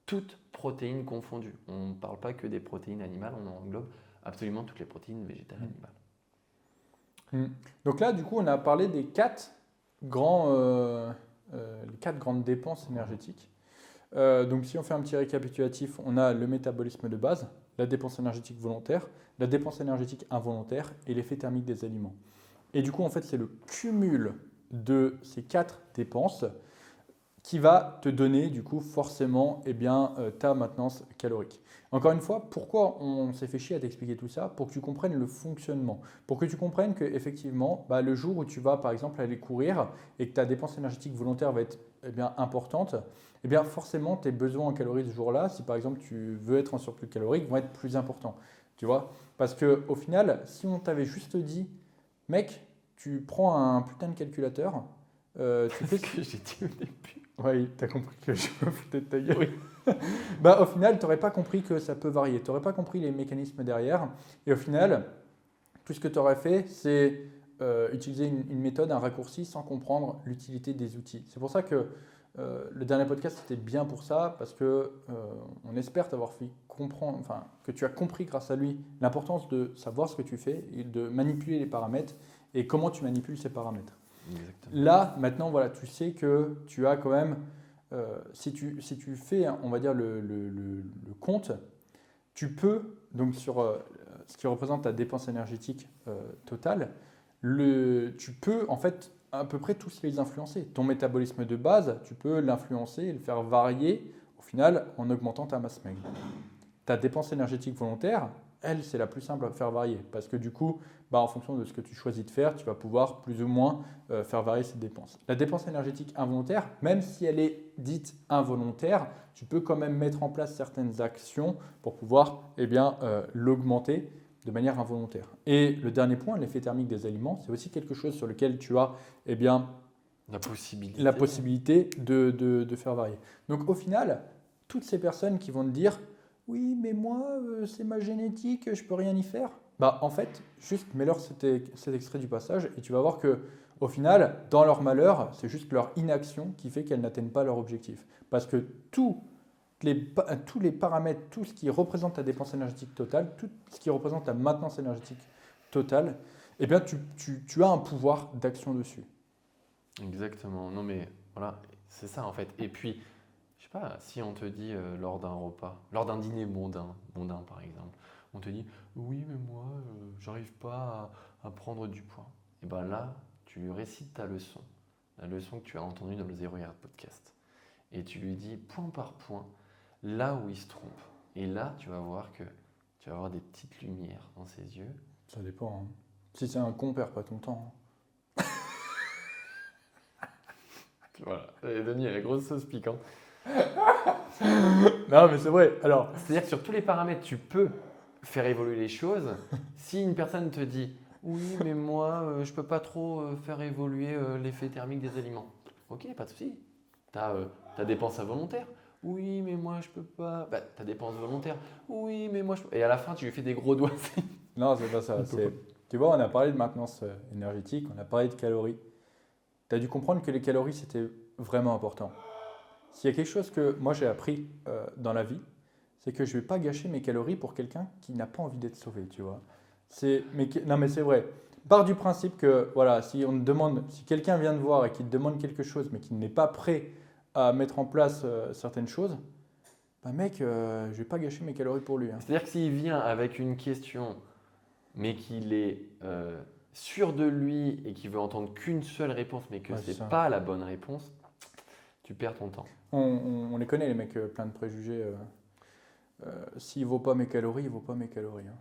toutes protéines confondues. On ne parle pas que des protéines animales, on englobe absolument toutes les protéines végétales animales. Donc là, du coup, on a parlé des 4 grandes dépenses énergétiques. Donc si on fait un petit récapitulatif, on a le métabolisme de base, la dépense énergétique volontaire, la dépense énergétique involontaire et l'effet thermique des aliments. Et du coup, en fait, c'est le cumul de ces 4 dépenses qui va te donner du coup forcément ta maintenance calorique. Encore une fois, pourquoi on s'est fait chier à t'expliquer tout ça? Pour que tu comprennes le fonctionnement, pour que tu comprennes que effectivement, le jour où tu vas par exemple aller courir et que ta dépense énergétique volontaire va être importante, forcément tes besoins en calories ce jour-là, si par exemple tu veux être en surplus calorique, vont être plus importants. Tu vois? Parce qu'au final, si on t'avait juste dit, mec, tu prends un putain de calculateur, tu fais ce que j'ai dit au début. Oui, tu as compris que je me foutais de ta gueule. Oui. Au final, tu n'aurais pas compris que ça peut varier. Tu n'aurais pas compris les mécanismes derrière. Et au final, tout ce que tu aurais fait, c'est utiliser une méthode, un raccourci, sans comprendre l'utilité des outils. C'est pour ça que le dernier podcast, c'était bien pour ça, parce que on espère t'avoir fait comprendre, que tu as compris grâce à lui l'importance de savoir ce que tu fais et de manipuler les paramètres et comment tu manipules ces paramètres. Exactement. Là, maintenant, voilà, tu sais que tu as quand même, si tu fais, on va dire, le compte, tu peux, donc sur ce qui représente ta dépense énergétique totale, tu peux en fait à peu près tous les influencer. Ton métabolisme de base, tu peux l'influencer et le faire varier au final en augmentant ta masse maigre. Ta dépense énergétique volontaire, elle, c'est la plus simple à faire varier parce que du coup, en fonction de ce que tu choisis de faire, tu vas pouvoir plus ou moins faire varier cette dépense. La dépense énergétique involontaire, même si elle est dite involontaire, tu peux quand même mettre en place certaines actions pour pouvoir l'augmenter de manière involontaire. Et le dernier point, l'effet thermique des aliments, c'est aussi quelque chose sur lequel tu as la possibilité de faire varier. Donc au final, toutes ces personnes qui vont te dire « Oui, mais moi, c'est ma génétique, je ne peux rien y faire », en fait, juste mets-leur cet extrait du passage et tu vas voir que au final, dans leur malheur, c'est juste leur inaction qui fait qu'elles n'atteignent pas leur objectif. Parce que tous les paramètres, tout ce qui représente ta dépense énergétique totale, tout ce qui représente la maintenance énergétique totale, tu as un pouvoir d'action dessus. Exactement. Non mais voilà, c'est ça en fait. Et puis, je sais pas, si on te dit lors d'un repas, lors d'un dîner mondain par exemple, on te dit oui mais moi j'arrive pas à prendre du poids. Et bien là, tu lui récites ta leçon, la leçon que tu as entendue dans le Zéro Yard podcast. Et tu lui dis point par point là où il se trompe. Et là, tu vas voir que tu vas avoir des petites lumières dans ses yeux. Ça dépend. Hein. Si c'est un con, perds pas ton temps. Hein. Voilà, et Denis a la grosse sauce piquante. Non, mais c'est vrai. Alors, c'est-à-dire que sur tous les paramètres, tu peux faire évoluer les choses. Si une personne te dit oui, mais moi, je peux pas trop faire évoluer l'effet thermique des aliments. Ok, pas de souci. Ta dépense involontaire. Oui, mais moi, je peux pas. Ta dépense volontaire. Oui, mais moi, je peux. Et à la fin, tu lui fais des gros doigts. Non, c'est pas ça. Tu vois, on a parlé de maintenance énergétique, on a parlé de calories. Tu as dû comprendre que les calories, c'était vraiment important. S'il y a quelque chose que moi j'ai appris dans la vie, c'est que je ne vais pas gâcher mes calories pour quelqu'un qui n'a pas envie d'être sauvé, tu vois. Non, mais c'est vrai. Part du principe que, voilà, si quelqu'un vient te voir et qu'il te demande quelque chose, mais qu'il n'est pas prêt à mettre en place certaines choses, bah mec, je ne vais pas gâcher mes calories pour lui. Hein. C'est-à-dire que s'il vient avec une question, mais qu'il est sûr de lui et qu'il veut entendre qu'une seule réponse, mais que Ouais, ce c'est n'est ça. pas la bonne réponse, tu perds ton temps. On les connaît, les mecs, plein de préjugés. S'il ne vaut pas mes calories, il ne vaut pas mes calories. Hein.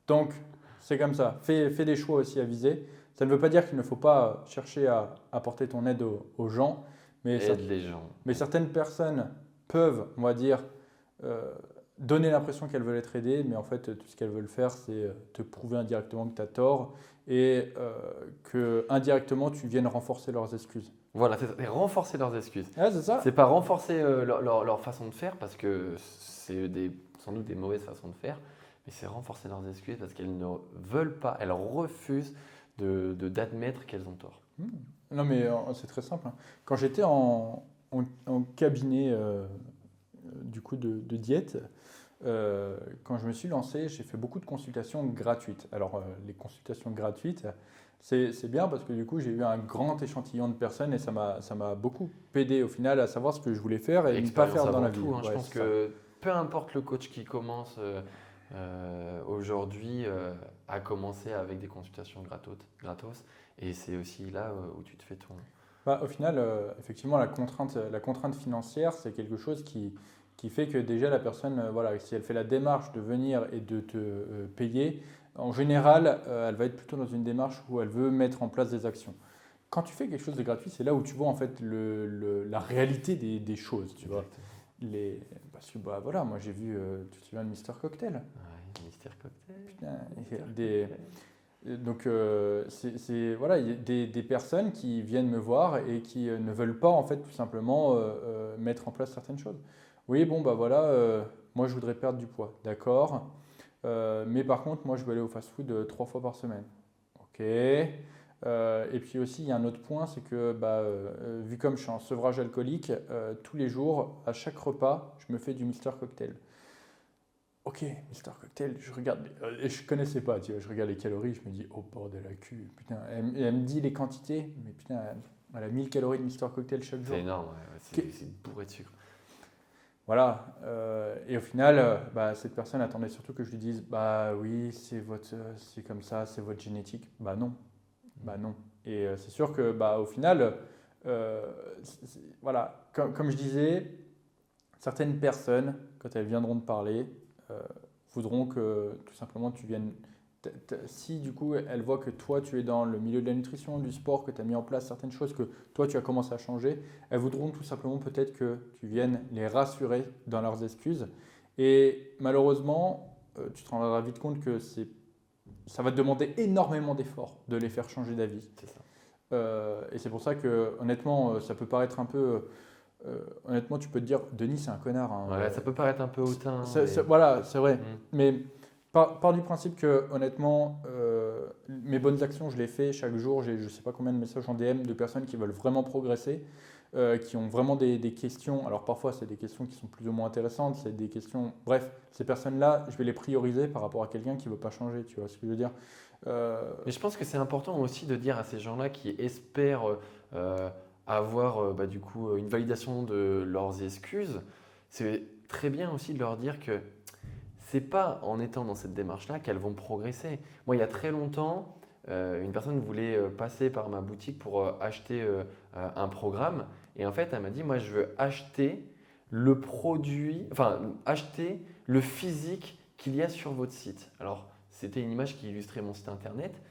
Donc, c'est comme ça. Fais des choix aussi à viser. Ça ne veut pas dire qu'il ne faut pas chercher à apporter ton aide aux gens, Aide les gens. mais certaines personnes peuvent, on va dire, donner l'impression qu'elles veulent être aidées, mais en fait, tout ce qu'elles veulent faire, c'est te prouver indirectement que tu as tort et que indirectement, tu viennes renforcer leurs excuses. Voilà, c'est ça. Et renforcer leurs excuses. Ah, c'est ça. C'est pas renforcer leur façon de faire parce que c'est sans doute des mauvaises façons de faire, mais c'est renforcer leurs excuses parce qu'elles ne veulent pas, elles refusent d'admettre qu'elles ont tort. Non, mais c'est très simple. Hein. Quand j'étais en cabinet du coup de diète, quand je me suis lancé, j'ai fait beaucoup de consultations gratuites. Alors, les consultations gratuites, c'est bien parce que du coup, j'ai eu un grand échantillon de personnes et ça m'a beaucoup aidé au final à savoir ce que je voulais faire et ne pas Expérience faire dans avant la vie. tout, hein. Je Ouais, pense c'est ça. que peu importe le coach qui commence aujourd'hui à commencer avec des consultations gratos. Et c'est aussi là où tu te fais ton… Bah, au final, effectivement, la contrainte financière, c'est quelque chose qui fait que déjà la personne, voilà, si elle fait la démarche de venir et de te payer, en général, elle va être plutôt dans une démarche où elle veut mettre en place des actions. Quand tu fais quelque chose de gratuit, c'est là où tu vois en fait la réalité des choses, tu vois. Parce que bah, voilà, moi j'ai vu, tu te souviens de Mister Cocktail? Ouais, Mystère Cocktail. Putain, donc, voilà, il y a des personnes qui viennent me voir et qui ne veulent pas, en fait, tout simplement mettre en place certaines choses. Oui, bon, bah voilà, moi je voudrais perdre du poids, d'accord. Mais par contre, moi je veux aller au fast-food 3 fois par semaine. Ok. Et puis aussi, il y a un autre point, c'est que bah, vu comme je suis en sevrage alcoolique, tous les jours, à chaque repas, je me fais du Mister Cocktail. Ok, Mister Cocktail, je regarde, et je connaissais pas, tu vois, je regarde les calories, je me dis, oh bordel la cul, putain, elle me dit les quantités, mais putain, elle a 1000 calories de Mister Cocktail chaque jour. C'est énorme, ouais, c'est bourré de sucre. Voilà, et au final, bah, cette personne attendait surtout que je lui dise, bah oui, c'est comme ça, c'est votre génétique. Bah non. Et c'est sûr que, bah, au final, voilà, comme je disais, certaines personnes, quand elles viendront te parler, voudront que tout simplement tu viennes. Si du coup elles voient que toi tu es dans le milieu de la nutrition, du sport, que tu as mis en place certaines choses, que toi tu as commencé à changer, elles voudront tout simplement peut-être que tu viennes les rassurer dans leurs excuses. Et malheureusement, tu te rendras vite compte que ça va te demander énormément d'efforts de les faire changer d'avis. C'est ça. Et c'est pour ça que honnêtement, ça peut paraître un peu. Honnêtement, tu peux te dire, Denis, c'est un connard. Hein. Ouais, ça peut paraître un peu hautain. Voilà, c'est vrai. Mm. Mais part du principe que, honnêtement, mes bonnes actions, je les fais chaque jour. J'ai je ne sais pas combien de messages en DM de personnes qui veulent vraiment progresser, qui ont vraiment des questions. Alors parfois, c'est des questions qui sont plus ou moins intéressantes. C'est des questions. Bref, ces personnes-là, je vais les prioriser par rapport à quelqu'un qui ne veut pas changer. Tu vois ce que je veux dire? Mais je pense que c'est important aussi de dire à ces gens-là qui espèrent avoir bah, du coup une validation de leurs excuses, c'est très bien aussi de leur dire que c'est pas en étant dans cette démarche-là qu'elles vont progresser. Moi, il y a très longtemps, une personne voulait passer par ma boutique pour acheter un programme et en fait, elle m'a dit, moi, je veux acheter le produit, enfin, acheter le physique qu'il y a sur votre site. Alors, c'était une image qui illustrait mon site internet,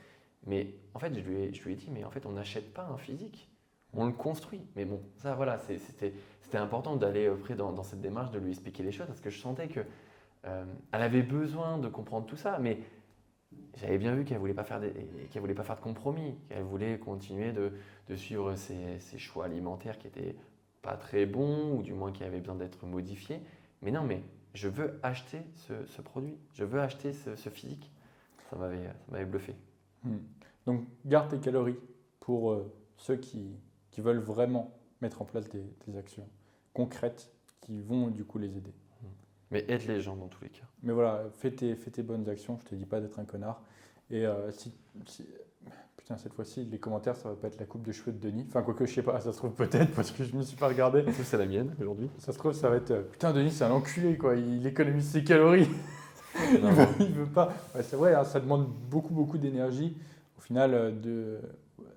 mais en fait, je lui ai dit, mais en fait, on n'achète pas un physique. On le construit. Mais bon, ça, voilà, c'était important d'aller près dans cette démarche, de lui expliquer les choses parce que je sentais qu'elle avait besoin de comprendre tout ça. Mais j'avais bien vu qu'elle ne voulait pas faire de compromis, qu'elle voulait continuer de suivre ses choix alimentaires qui n'étaient pas très bons ou du moins qui avaient besoin d'être modifiés. Mais non, mais je veux acheter ce produit, je veux acheter ce physique. Ça m'avait bluffé. Donc, garde tes calories pour ceux qui veulent vraiment mettre en place des actions concrètes qui vont du coup les aider. Mais aide les gens dans tous les cas. Mais voilà, fais tes bonnes actions, je te dis pas d'être un connard. Et putain, cette fois-ci, les commentaires, ça va pas être la coupe de cheveux de Denis. Enfin, quoique, je sais pas, ça se trouve peut-être parce que je me suis pas regardé. Ça, c'est la mienne aujourd'hui. Ça se trouve, ça va être putain, Denis, c'est un enculé quoi, il économise ses calories. Non, Il veut pas. Ouais, c'est vrai, hein, ça demande beaucoup d'énergie. Au final,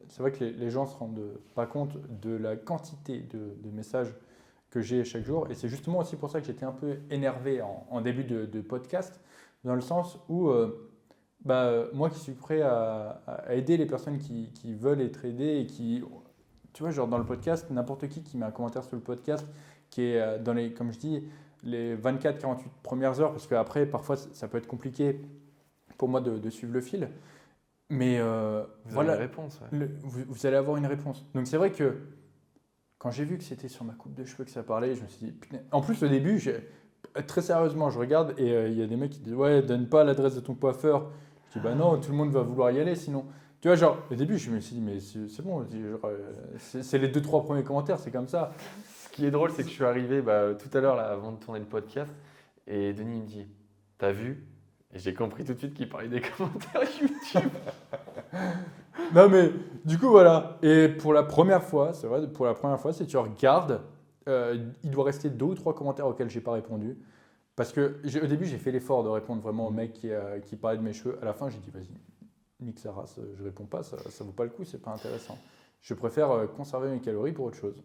c'est vrai que les gens se rendent pas compte de la quantité de messages que j'ai chaque jour. Et c'est justement aussi pour ça que j'étais un peu énervé en début de podcast, dans le sens où moi qui suis prêt à aider les personnes qui veulent être aidées et qui, tu vois, genre dans le podcast, n'importe qui met un commentaire sur le podcast qui est dans les, comme je dis, les 24-48 premières heures, parce qu'après, parfois, ça peut être compliqué pour moi de suivre le fil. Mais vous avez une réponse. Ouais. Vous allez avoir une réponse. Donc c'est vrai que quand j'ai vu que c'était sur ma coupe de cheveux que ça parlait, je me suis dit, putain. En plus, au début, très sérieusement, je regarde et il y a des mecs qui disent, ouais, donne pas l'adresse de ton coiffeur. Je dis, bah non, tout le monde va vouloir y aller sinon. Tu vois, genre, au début, je me suis dit, mais c'est bon, c'est les 2-3 premiers commentaires, c'est comme ça. Ce qui est drôle, c'est que je suis arrivé tout à l'heure, là, avant de tourner le podcast, et Denis me dit, t'as vu? Et j'ai compris tout de suite qu'il parlait des commentaires YouTube. Non, mais du coup, voilà. Et pour la première fois, c'est vrai, pour la première fois, si tu regardes, il doit rester 2 ou 3 commentaires auxquels j'ai pas répondu. Parce que au début, j'ai fait l'effort de répondre vraiment au mec qui parlait de mes cheveux. À la fin, j'ai dit, vas-y, nique sa race, je réponds pas, ça vaut pas le coup, c'est pas intéressant. Je préfère conserver mes calories pour autre chose.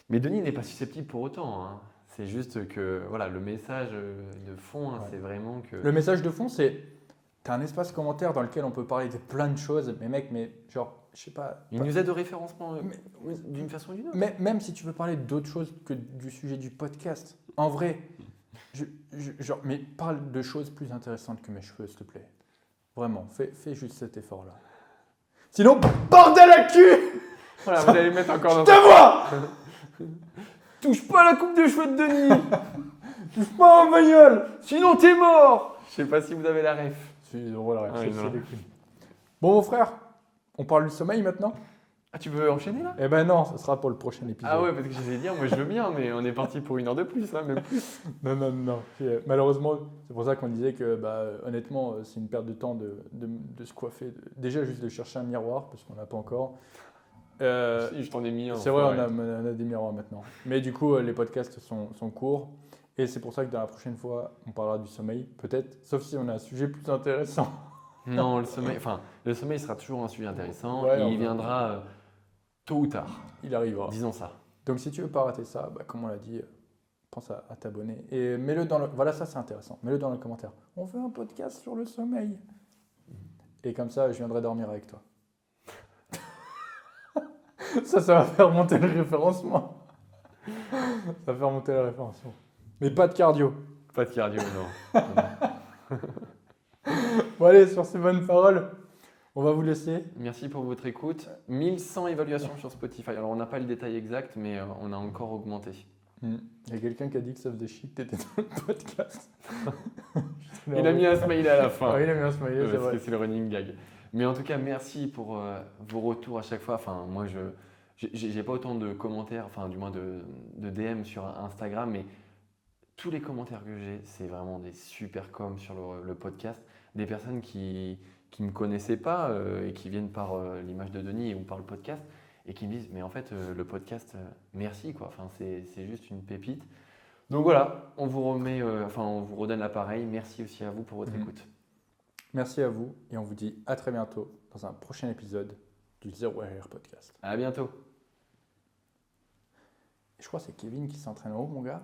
Mais Denis n'est pas susceptible pour autant. Hein. C'est juste que voilà, le message de fond, hein, c'est vraiment que. Le message de fond, c'est t'as un espace commentaire dans lequel on peut parler de plein de choses, mais mec, genre, je sais pas. Il nous aide au référencement d'une façon ou d'une autre. Mais même si tu veux parler d'autre chose que du sujet du podcast, en vrai, mais parle de choses plus intéressantes que mes cheveux, s'il te plaît. Vraiment, fais juste cet effort-là. Sinon, bordel à cul! Voilà, vous allez mettre encore dans. Je te vois! Touche pas la coupe de cheveux de Denis! Touche pas en bagnole! Sinon t'es mort! Je sais pas si vous avez la ref. Voilà, Ah, bon, mon frère, on parle du sommeil maintenant? Ah, tu veux enchaîner là? Eh ben non, ce sera pour le prochain épisode. Ah ouais, parce que j'allais dire, moi je veux bien, mais on est parti pour 1 heure de plus, hein, même plus. Non. Malheureusement, c'est pour ça qu'on disait que, honnêtement, c'est une perte de temps de se coiffer. Déjà, juste de chercher un miroir, parce qu'on n'a pas encore. Si, je t'en ai mis un. C'est vrai, on a des miroirs maintenant. Mais du coup, les podcasts sont courts. Et c'est pour ça que dans la prochaine fois, on parlera du sommeil, peut-être. Sauf si on a un sujet plus intéressant. Non, le sommeil sera toujours un sujet intéressant. Ouais, et il viendra tôt ou tard. Il arrivera. Disons ça. Donc si tu veux pas rater ça, comme on l'a dit, pense à t'abonner. Et mets-le dans le... Voilà, ça c'est intéressant. Mets-le dans les commentaires. On fait un podcast sur le sommeil. Et comme ça, je viendrai dormir avec toi. Ça va faire monter le référencement. Ça va faire monter le référencement. Mais pas de cardio. Pas de cardio, non. Bon allez, sur ces bonnes paroles, on va vous laisser. Merci pour votre écoute. 1100 évaluations sur Spotify. Alors on n'a pas le détail exact, mais on a encore augmenté. Il y a quelqu'un qui a dit que ça faisait chier que tu étais dans le podcast. Il a mis un smiley à la fin. Ah, il a mis un smiley, c'est vrai. Parce que c'est le running gag. Mais en tout cas, merci pour vos retours à chaque fois. Enfin, moi, j'ai pas autant de commentaires, enfin du moins de DM sur Instagram, mais tous les commentaires que j'ai, c'est vraiment des super coms sur le podcast. Des personnes qui ne me connaissaient pas et qui viennent par l'image de Denis ou par le podcast et qui me disent mais en fait le podcast merci quoi, enfin c'est juste une pépite. Donc voilà, on vous redonne l'appareil. Merci aussi à vous pour votre écoute. Merci à vous et on vous dit à très bientôt dans un prochain épisode du Zero Error Podcast. À bientôt. Je crois que c'est Kevin qui s'entraîne en haut, mon gars.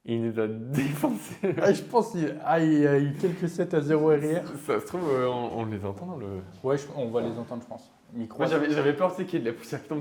Il nous a défoncé. Je pense qu'il y a eu quelques sets à 0 RR. Ça se trouve, on les entend dans le... Ouais, on va les entendre, je pense. Micro. Moi, j'avais peur, c'est qu'il y ait de la poussière qui tombe.